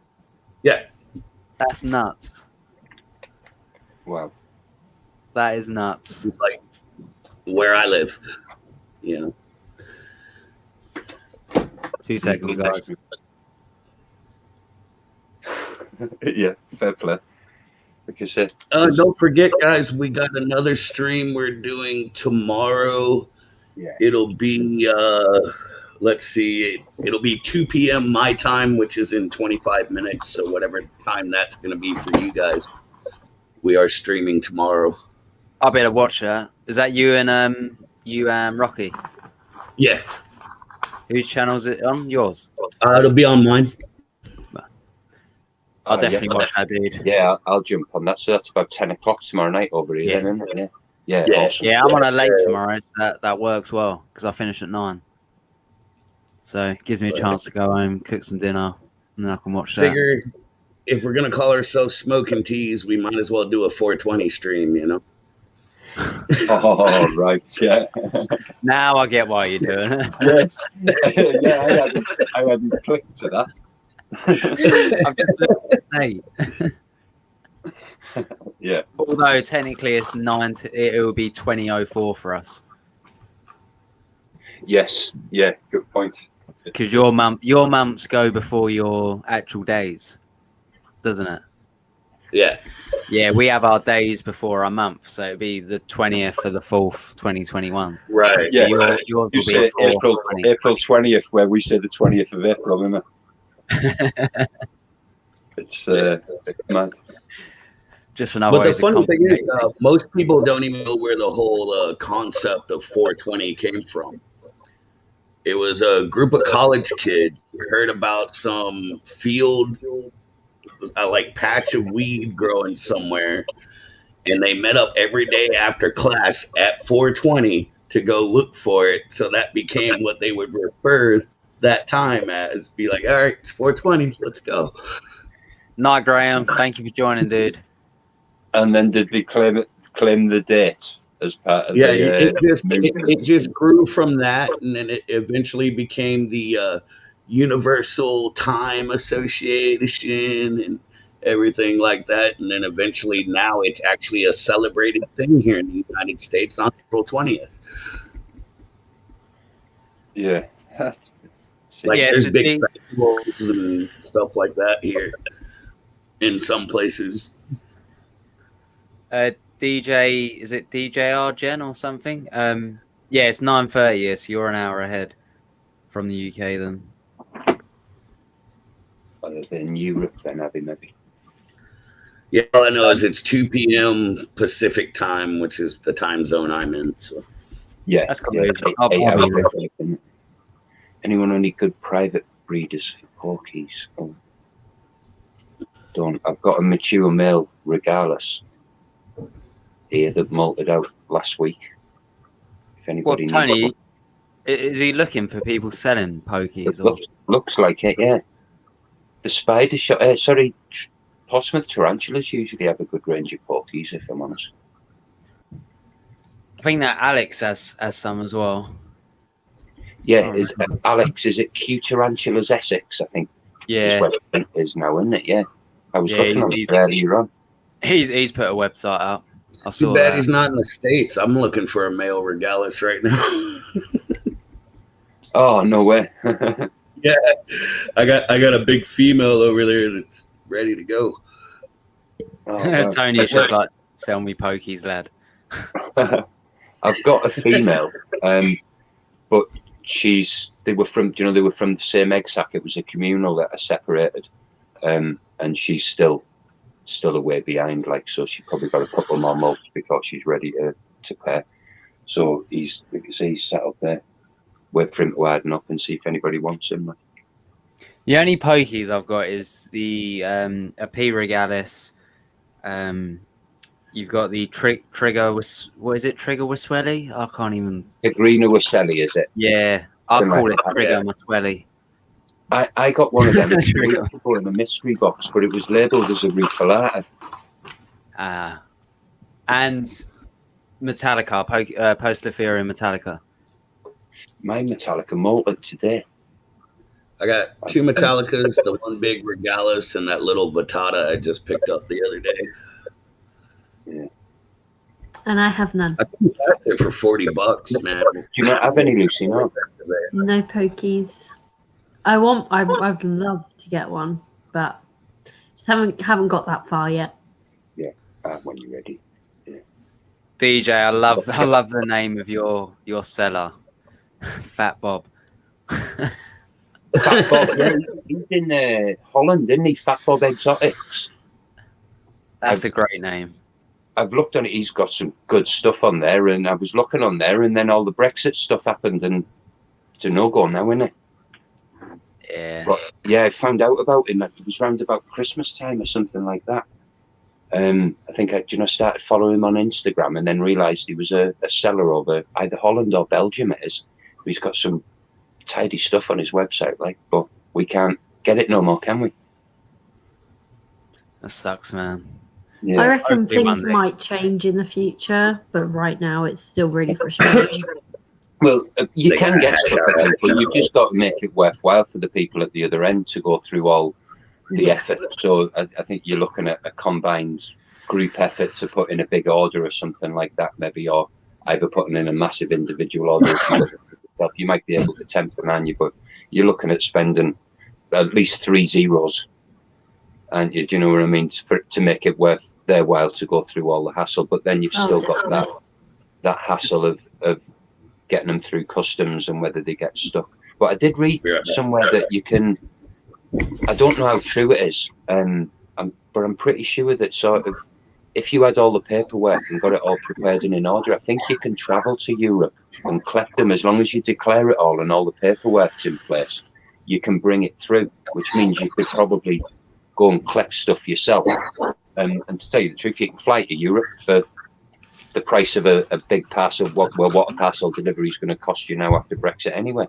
Yeah. That's nuts. Wow. That is nuts. Like where I live. You know. 2 seconds, guys. Yeah, fair play. Like I said. Don't forget, guys, we got another stream we're doing tomorrow. Yeah. It'll be let's see, it'll be 2 p.m. my time, which is in 25 minutes. So whatever time that's gonna be for you guys. We are streaming tomorrow. I better watch that. Is that you and Rocky? Yeah. Whose channel is it on? Yours? It'll be on mine. I'll definitely watch that, dude. Yeah, I'll jump on that. So that's about 10 o'clock tomorrow night over here. Yeah. Then, isn't it? Yeah. Awesome. Yeah, I'm on a late tomorrow, so that works well because I finish at 9. So it gives me a chance to go home, cook some dinner, and then I can watch that. if we're gonna call ourselves Smoking Teas, we might as well do a 420 stream, you know? Oh, right, yeah. Now I get why you're doing it. Yes. Yeah, I hadn't clicked to that. I've just looked at the date. Yeah. Although technically it's it will be 2004 for us. Yes. Yeah. Good point. Because your months go before your actual days, doesn't it? Yeah. Yeah, we have our days before our month, so it'd be the 20th of the 4th, 2021. Right. Yeah. Yours You will be say April 20th, where we say the 20th of April, isn't it? It's mad. Just another. But the funny thing is, most people don't even know where the whole concept of 420 came from. It was a group of college kids who heard about some field, like patch of weed growing somewhere, and they met up every day after class at 420 to go look for it. So that became what they would refer that time as. Be like, all right, it's 420, let's go. Night, Graham. Thank you for joining, dude. And then did they claim the date as part of it just grew from that, and then it eventually became the Universal Time Association and everything like that, and then eventually now it's actually a celebrated thing here in the United States on April 20th. Yeah. Like there's big festivals and stuff like that here in some places. DJ, is it DJ Argen or something? Yeah, it's 9:30, so you're an hour ahead from the UK then. Other than Europe, then maybe. Yeah, all I know is it's 2 p.m. Pacific time, which is the time zone I'm in. So yeah, that's cool. Yeah, anyone any good private breeders for porkies? Oh, don't. I've got a mature male regardless here that molted out last week. If anybody Tony, is he looking for people selling pokies? Looks like it, yeah. The spider shot. Portsmouth tarantulas usually have a good range of porkies, if I'm honest. I think that Alex has some as well. Yeah, Alex, is it Q Tarantulas Essex? I think. Yeah, is where it is now, isn't it? Yeah, I was looking on it earlier on. He's put a website up. I saw Too bad that. he's not in the States. I'm looking for a male regalis right now. Oh, no way. Yeah, I got a big female over there that's ready to go. Oh, wow. Tony's just like, sell me pokies, lad. I've got a female, but they were from the same egg sac. It was a communal that are separated, and she's still a way behind. Like, so she probably got a couple more months before she's ready to pair. So he's sat up there, wait for him to harden up and see if anybody wants him. Like. The only pokies I've got is the a P. regalis. You've got the trigger. What is it? Trigger Wiswelly? I can't even. The greener Wiswelly, is it? Yeah, I'll call it Trigger Wiswelly. I got one of them in the mystery box, but it was labelled as a recolata. And Metallica, Postlethera Metallica. My Metallica molted today. I got 2 Metallicas, the one big regalis, and that little Batata I just picked up the other day. Yeah. And I have none. I think that's it for $40, man. Do you not have any, Lucy? No. No pokies. I would love to get one, but just haven't got that far yet. Yeah, when you're ready. Yeah. DJ, I love the name of your seller, Fat Bob. Fat Bob, yeah, he's in Holland, isn't he? Fat Bob Exotics. That's a great name. I've looked on it. He's got some good stuff on there, and I was looking on there, and then all the Brexit stuff happened, and it's a no-go now, isn't it? Yeah. But, yeah, I found out about him. It was round about Christmas time or something like that. I think I started following him on Instagram, and then realised he was a seller over either Holland or Belgium. It is. He's got some tidy stuff on his website, but we can't get it no more, can we? That sucks, man. Yeah. I reckon Hopefully things one day. might change in the future, but right now it's still really frustrating. Well, you They can gotta get hash stuff, out I think, but you've just got to make it worthwhile for the people at the other end to go through all the Yeah. effort. So I think you're looking at a combined group effort to put in a big order or something like that, maybe, or either putting in a massive individual order. If you look at it yourself, you might be able to temper man you, but you're looking at spending at least 3 zeros. And do you know what I mean? To make it worth their while to go through all the hassle, but then you've still got that hassle of getting them through customs and whether they get stuck. But I did read somewhere that you can. I don't know how true it is, but I'm pretty sure that sort of if you had all the paperwork and got it all prepared and in order, I think you can travel to Europe and collect them as long as you declare it all and all the paperwork's in place. You can bring it through, which means you could probably go and collect stuff yourself. And to tell you the truth, you can fly to Europe for the price of a big parcel. What a parcel delivery is going to cost you now after Brexit anyway.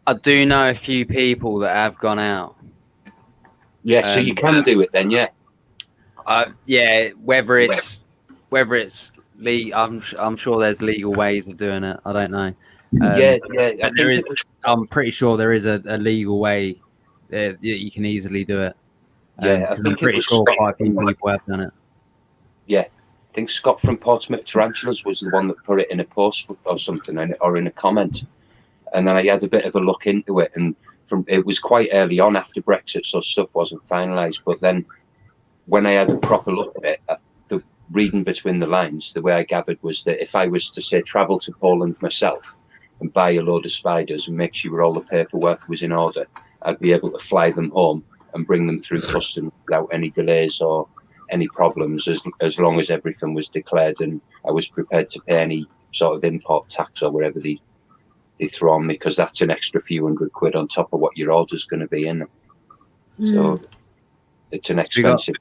I do know a few people that have gone out. Yeah, so you can do it then, yeah. Yeah, whether it's legal, I'm sure there's legal ways of doing it. I don't know. But there is. I'm pretty sure there is a legal way that you can easily do it. Yeah, I'm pretty sure quite a few people have done it. Yeah, I think Scott from Portsmouth Tarantulas was the one that put it in a post or something, or in a comment. And then I had a bit of a look into it, and it was quite early on after Brexit, so stuff wasn't finalised. But then when I had a proper look at it, the reading between the lines, the way I gathered was that if I was to, say, travel to Poland myself and buy a load of spiders and make sure all the paperwork was in order, I'd be able to fly them home and bring them through customs without any delays or any problems, as long as everything was declared and I was prepared to pay any sort of import tax or whatever they throw on me, because that's an extra few £100 on top of what your order's going to be in. So it's an expensive,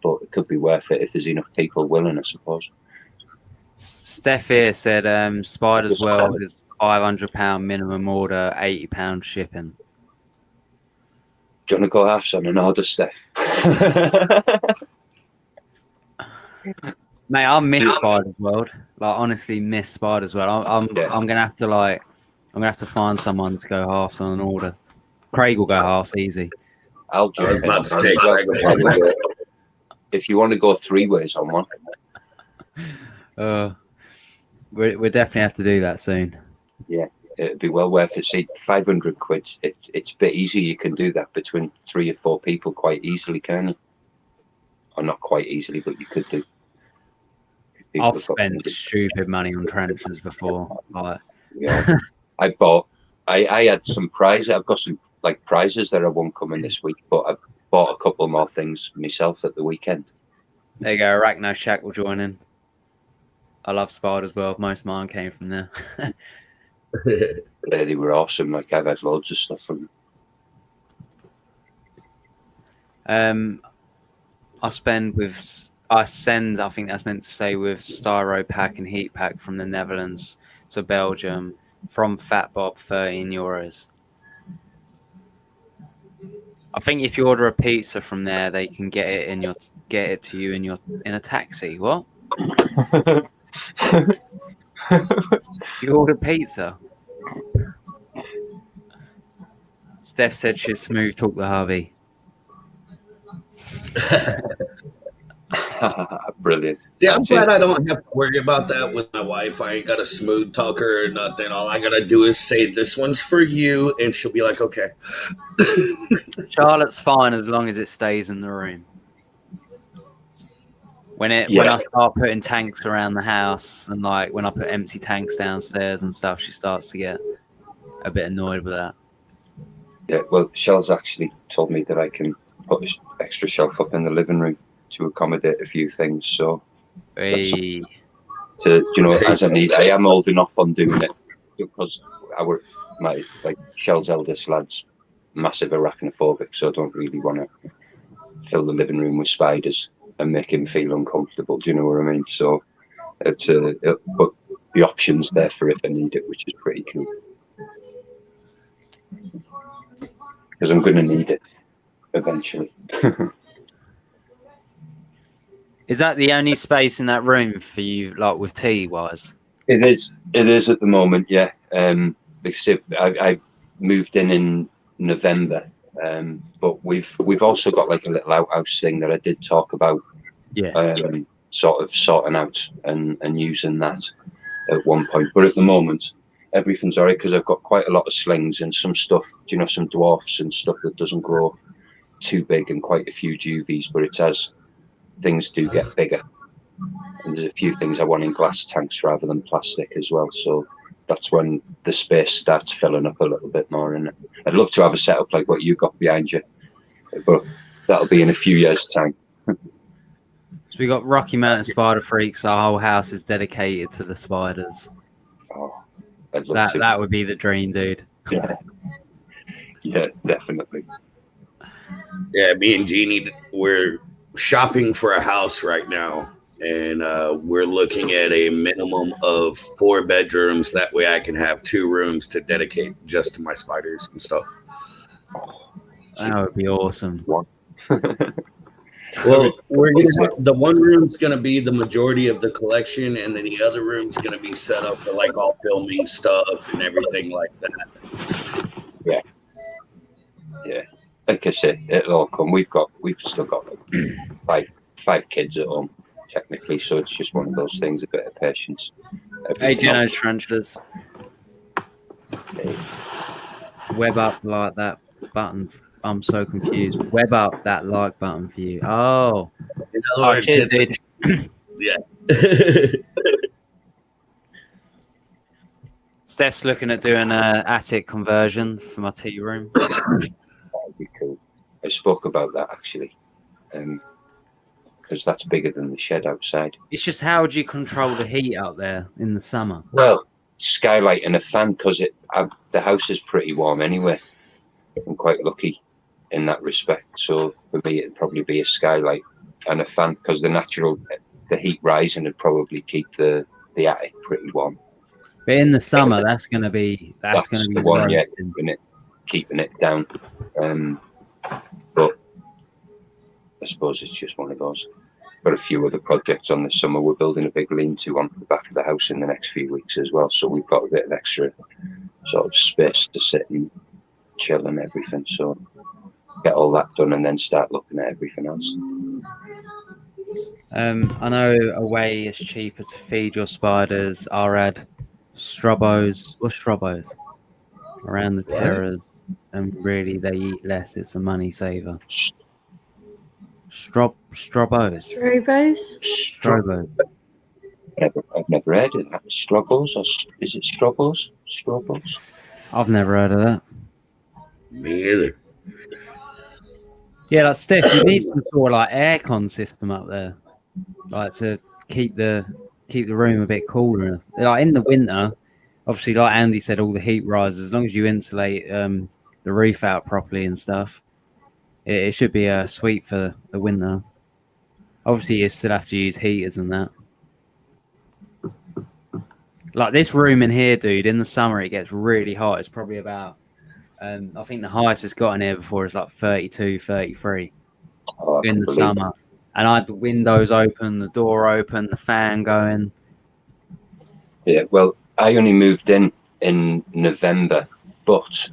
but it could be worth it if there's enough people willing, I suppose. Steph here said Spider's World is £500 minimum order, £80 shipping. Do you want to go halves on an order, Steph? Mate, I miss Spider's World. Like, honestly, miss Spider's World. I'm gonna have to find someone to go halves on an order. Craig will go halves easzy. I'll jump in. If you want to go 3 ways on one. We'll definitely have to do that soon. Yeah, it'd be well worth it. See, £500. It's a bit easy. You can do that between 3 or 4 people quite easily, can you? Or not quite easily, but you could do. I've spent stupid money on trenches before. Like, yeah, I had some prizes. I've got some prizes that I won't come in this week, but I bought a couple more things myself at the weekend. There you go. Arachno Shack will join in. I love Spider's World. Most of mine came from there. Yeah, they were awesome. I've had loads of stuff from them. I send, I think that's meant to say, with Styro Pack and Heat Pack from the Netherlands to Belgium from Fat Bob, €13. I think if you order a pizza from there, they can get it to you in a taxi. What? You order pizza? Steph said she'd smooth talk the hubby. Brilliant. Yeah, I'm glad I don't have to worry about that with my wife. I ain't got a smooth talker or nothing. All I gotta do is say, "This one's for you," and she'll be like, "Okay." Charlotte's fine as long as it stays in the room. When I start putting tanks around the house and when I put empty tanks downstairs and stuff, she starts to get a bit annoyed with that. Yeah, well, Shell's actually told me that I can put an extra shelf up in the living room to accommodate a few things. So, as I need, I am old enough on doing it, because my Shell's eldest lad's massive arachnophobic, so I don't really want to fill the living room with spiders and make him feel uncomfortable. Do you know what I mean? So but the option's there for if I need it, which is pretty cool. Because I'm going to need it eventually. Is that the only space in that room for you, like with tea wise? It is at the moment, yeah. Because I moved in November, but we've also got like a little outhouse thing that I did talk about. Yeah. Sort of sorting out and using that at one point. But at the moment, everything's alright because I've got quite a lot of slings and some stuff, some dwarfs and stuff that doesn't grow too big, and quite a few juvies. But it's as things do get bigger, and there's a few things I want in glass tanks rather than plastic as well. So that's when the space starts filling up a little bit more. And I'd love to have a setup like what you got behind you, but that'll be in a few years' time. So we got Rocky Mountain Spider Freaks. Our whole house is dedicated to the spiders. Oh, I'd love to. That would be the dream, dude. Yeah, definitely. Yeah, me and Jeannie, we're shopping for a house right now, and we're looking at a minimum of 4 bedrooms. That way I can have 2 rooms to dedicate just to my spiders and stuff. That would be awesome. Well, we're gonna have, the one room's gonna be the majority of the collection, and then the other room's gonna be set up for like all filming stuff and everything like that. Yeah. Like I said, it'll all come. We've still got like five kids at home, technically, so it's just one of those things. A bit of patience. Hey, Geno's Tarantulas. Web up like that button. I'm so confused. Web up that like button for you. Oh, cheers, dude. Yeah. Steph's looking at doing an attic conversion for my tea room. That'd be cool. I spoke about that actually, because that's bigger than the shed outside. It's just how would you control the heat out there in the summer? Well, skylight and a fan, because the house is pretty warm anyway. I'm quite lucky in that respect. So for me, it'd probably be a skylight and a fan, because the heat rising would probably keep the attic pretty warm. But in the summer, that's going to be the one, yeah, keeping it down. But I suppose it's just one of those. Got a few other projects on this summer. We're building a big lean-to on the back of the house in the next few weeks as well. So we've got a bit of extra sort of space to sit and chill and everything. So get all that done and then start looking at everything else. I know a way it's cheaper to feed your spiders are at strobos around the terrace, and really they eat less. It's a money saver. Strobos. I've never heard of that. Strobos, or is it strobos? Strobos? I've never heard of that. Me either. Yeah, like Steph, you need some sort of like aircon system up there, like to keep the room a bit cooler. Like in the winter, obviously, like Andy said, all the heat rises. As long as you insulate the roof out properly and stuff, it should be sweet for the winter. Obviously, you still have to use heaters and that. Like this room in here, dude, in the summer it gets really hot. It's probably about, I think the highest it's got in here before is like 32, 33 in the summer. And I had the windows open, the door open, the fan going. Yeah, well, I only moved in November, but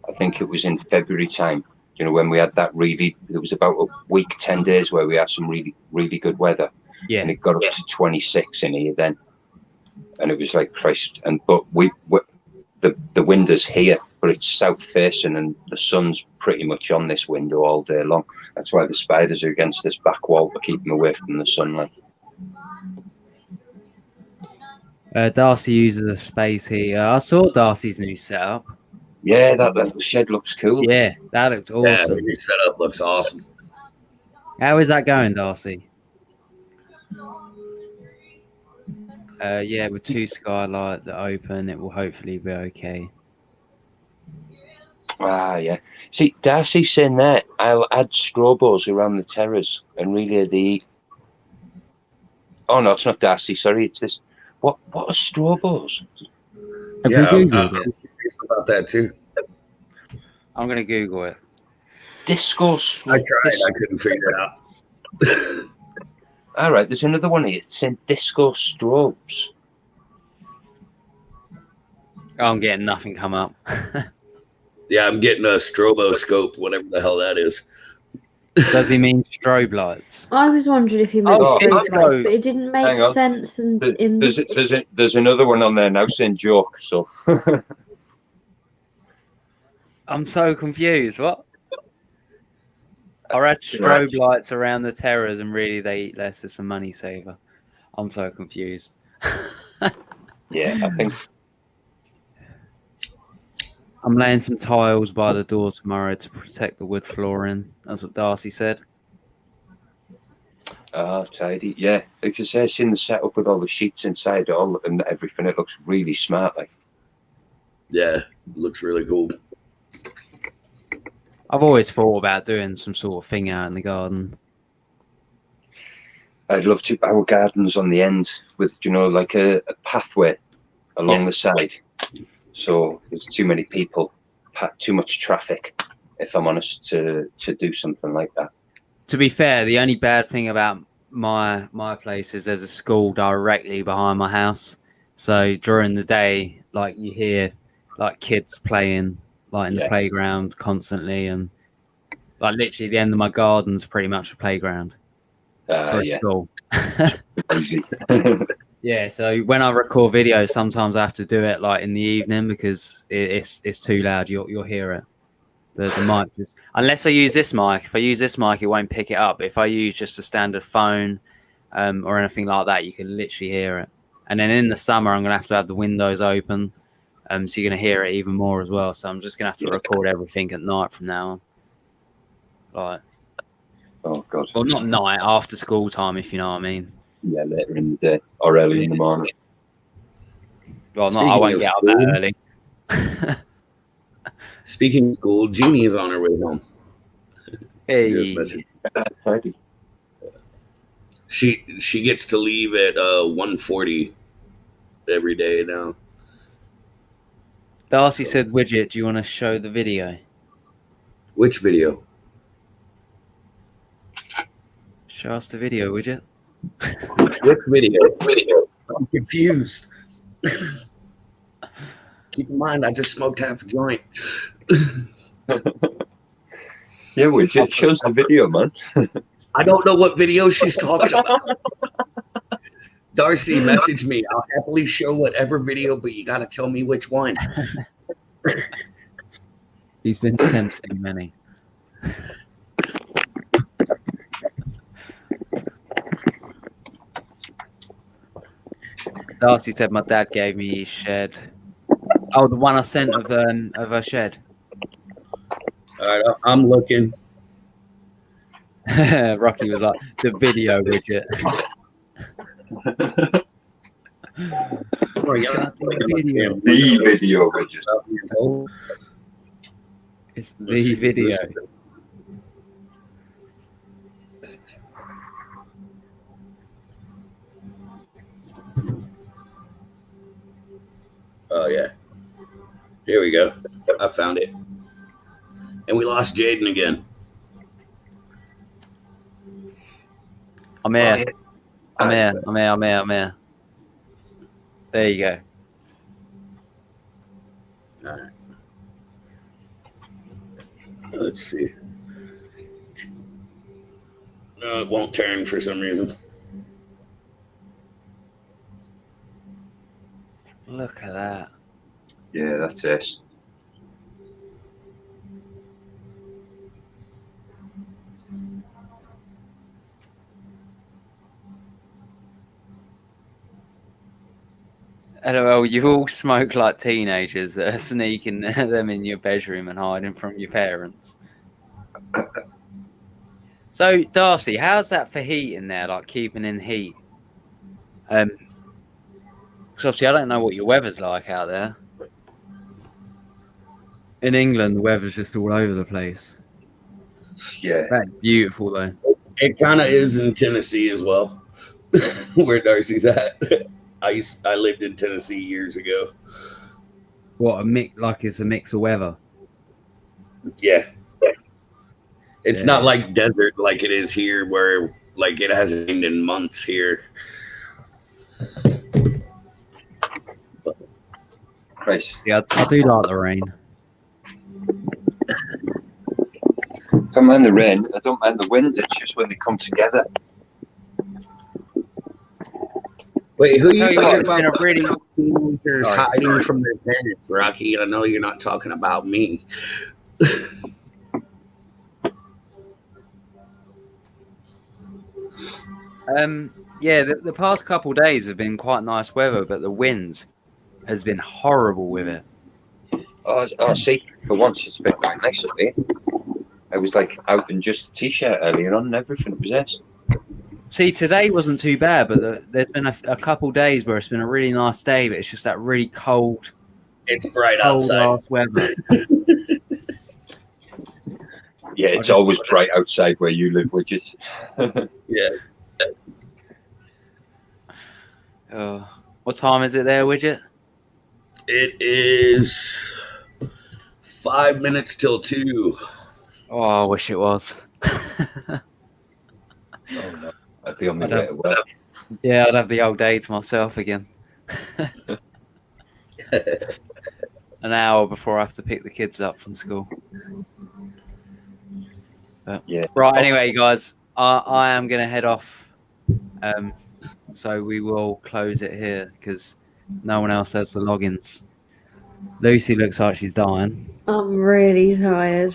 I think it was in February time, when we had that there was about a week, 10 days where we had some really, really good weather. Yeah. And it got up to 26 in here then. And it was like Christ. But the window's here, but it's south facing and the sun's pretty much on this window all day long. That's why the spiders are against this back wall to keep them away from the sunlight. Darcy uses a space here. I saw Darcy's new setup. Yeah, that little shed looks cool. Yeah, that looks awesome. Yeah, the new setup looks awesome. How is that going, Darcy? Yeah, with 2 skylights that open, it will hopefully be okay. Ah, yeah. See, Darcy's saying there, I'll add strobos around the terrace and really Oh, no, it's not Darcy. Sorry, it's this. What are strobos? Have we Googled it? I'm curious about that too. I'm going to Google it. Disco. I tried. I couldn't figure it out. All right, there's another one here. It's in disco strobes. I'm getting nothing come up. Yeah, I'm getting a stroboscope, whatever the hell that is. Does he mean strobe lights? I was wondering if he meant Oh, strobe disco. lights, but it didn't make Hang on. sense. And There's another one on there now saying joke. So I'm so confused. What? I had strobe lights around the terrors, and really they eat less as a money saver. I'm so confused. yeah, I think I'm laying some tiles by the door tomorrow to protect the wood flooring. That's what Darcy said. tidy. Yeah, like I say, I've seen the setup with all the sheets inside all and everything. It looks really smart. Like, Yeah, looks really cool. I've always thought about doing some sort of thing out in the garden. I'd love to. Our gardens on the end with, like a pathway along the side. So there's too many people, too much traffic, if I'm honest, to do something like that. To be fair, the only bad thing about my place is there's a school directly behind my house. So during the day, like you hear like kids playing like in the playground constantly, and like literally the end of my garden's pretty much a playground for a school. Yeah, so when I record videos, sometimes I have to do it like in the evening because it's too loud. You'll hear it. The mic, unless I use this mic. If I use this mic, it won't pick it up. If I use just a standard phone or anything like that, you can literally hear it. And then in the summer, I'm gonna have to have the windows open, so you're gonna hear it even more as well. So I'm just gonna have to record everything at night from now on. Like, oh god. Well, not night, after school time, if you know what I mean. Yeah, later in the day or early in the morning. Well, I won't get up that early. Speaking of school, Jeannie is on her way home. Hey. She gets to leave at 1:40 every day now. Darcy said, "Widget, do you want to show the video?" Which video? Show us the video, Widget. Which video? I'm confused. Keep in mind, I just smoked half a joint. Yeah, Widget, shows the video, man. I don't know what video she's talking about. Darcy, message me. I'll happily show whatever video, but you got to tell me which one. He's been sent too many. Darcy said my dad gave me his shed. Oh, the one I sent of a shed. All right, I'm looking. Rocky was like, the video, Widget. The video, Widget. It's the video. Oh, yeah. Here we go. I found it. And we lost Jaden again. I'm here. I'm here. There you go. All right. Let's see. No, it won't turn for some reason. Look at that. Yeah, that's it. LOL, you all smoke like teenagers that are sneaking them in your bedroom and hiding from your parents. So, Darcy, how's that for heat in there, like keeping in heat? Because obviously I don't know what your weather's like out there. In England, the weather's just all over the place. Yeah. That's beautiful, though. It kind of is in Tennessee as well, where Darcy's at. I lived in Tennessee years ago. What, it's a mix of weather? Yeah. It's not like desert like it is here where like it hasn't rained in months here. Right. Yeah, I do like the rain. I don't mind the rain. I don't mind the wind. It's just when they come together. Wait, who are Tell you you what, talking it's been a about? really Teenagers Sorry. hiding from their parents, Rocky. I know you're not talking about me. Yeah, the past couple of days have been quite nice weather, but the wind has been horrible with it. Oh, see, for once it's been quite nice up here. I was like out in just a t-shirt earlier on and everything was this. See, today wasn't too bad, but there's been a couple of days where it's been a really nice day, but it's just that really cold. It's bright cold outside. ass weather. Yeah, it's always bright outside where you live, Widget. Yeah. What time is it there, Widget? It is 5 minutes till 2. Oh, I wish it was. Oh, no. I'd be on my way to work. Yeah, I'd have the old day to myself again. An hour before I have to pick the kids up from school. But, yeah. Right, anyway, guys, I am going to head off. So we will close it here because no one else has the logins. Lucy looks like she's dying. I'm really tired.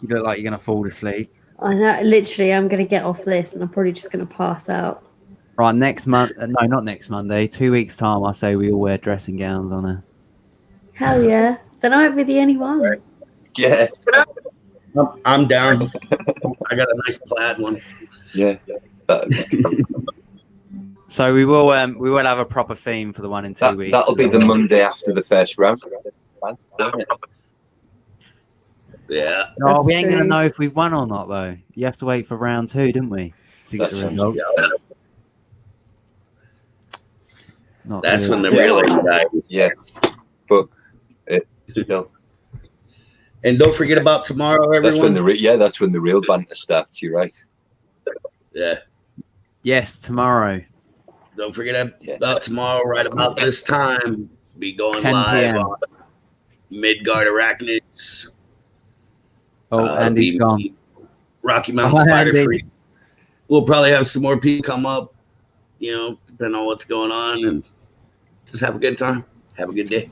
You look like you're going to fall asleep. I know, literally, I'm going to get off this and I'm probably just going to pass out. Right, next month, no, not next Monday, 2 weeks' time, I say we all wear dressing gowns on her. Hell yeah. Then I won't be the only one. Yeah. I'm down. I got a nice plaid one. Yeah. So we will have a proper theme for the one in 2 weeks. That'll be the Monday after the first round. Yeah. No, That's we ain't going to true. know if we've won or not, though. You have to wait for round 2, didn't we, to get the results? Not That's good. when the real anxiety. Yeah. But still. And don't forget about tomorrow, everyone. That's when the real banter starts. You're right. Yeah. Yes, tomorrow. Don't forget about tomorrow, right about this time. Be going 10 live p.m. on Midgard Arachnids. Oh, Andy's gone. Rocky Mountain Spider Freak. We'll probably have some more people come up, depending on what's going on, and just have a good time. Have a good day.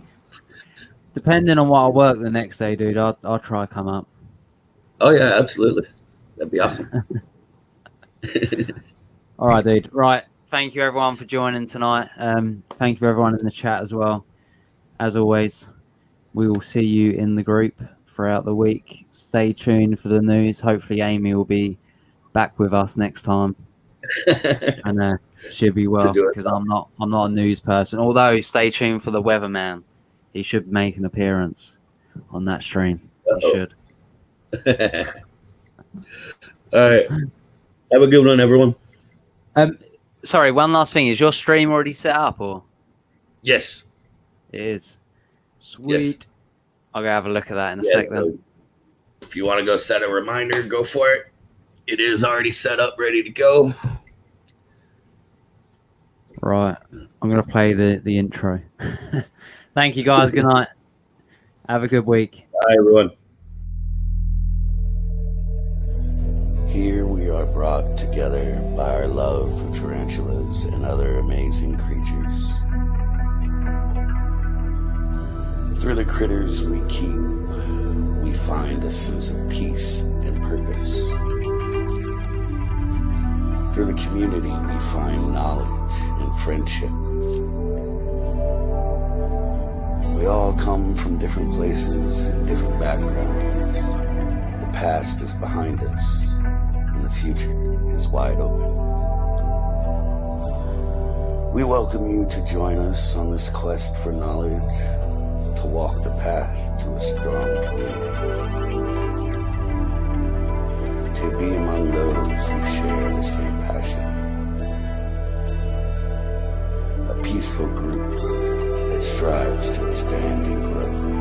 Depending on what I work the next day, dude, I'll try to come up. Oh, yeah, absolutely. That'd be awesome. All right, dude. Right. Thank you, everyone, for joining tonight. Thank you for everyone in the chat as well. As always, we will see you in the group throughout the week. Stay tuned for the news. Hopefully, Amy will be back with us next time, and she'll be well because I'm not a news person. Although, stay tuned for the weatherman. He should make an appearance on that stream. He should. All right. Have a good one, everyone. Sorry, one last thing. Is your stream already set up, or? Yes. It is. Sweet. Yes. I'll go have a look at that in a sec then. If you want to go set a reminder, go for it. It is already set up, ready to go. Right. I'm going to play the intro. Thank you, guys. Good night. Have a good week. Bye, everyone. Here we are brought together by our love for tarantulas and other amazing creatures. Through the critters we keep, we find a sense of peace and purpose. Through the community, we find knowledge and friendship. We all come from different places and different backgrounds. The past is behind us, and the future is wide open. We welcome you to join us on this quest for knowledge, to walk the path to a strong community, to be among those who share the same passion. A peaceful group that strives to expand and grow.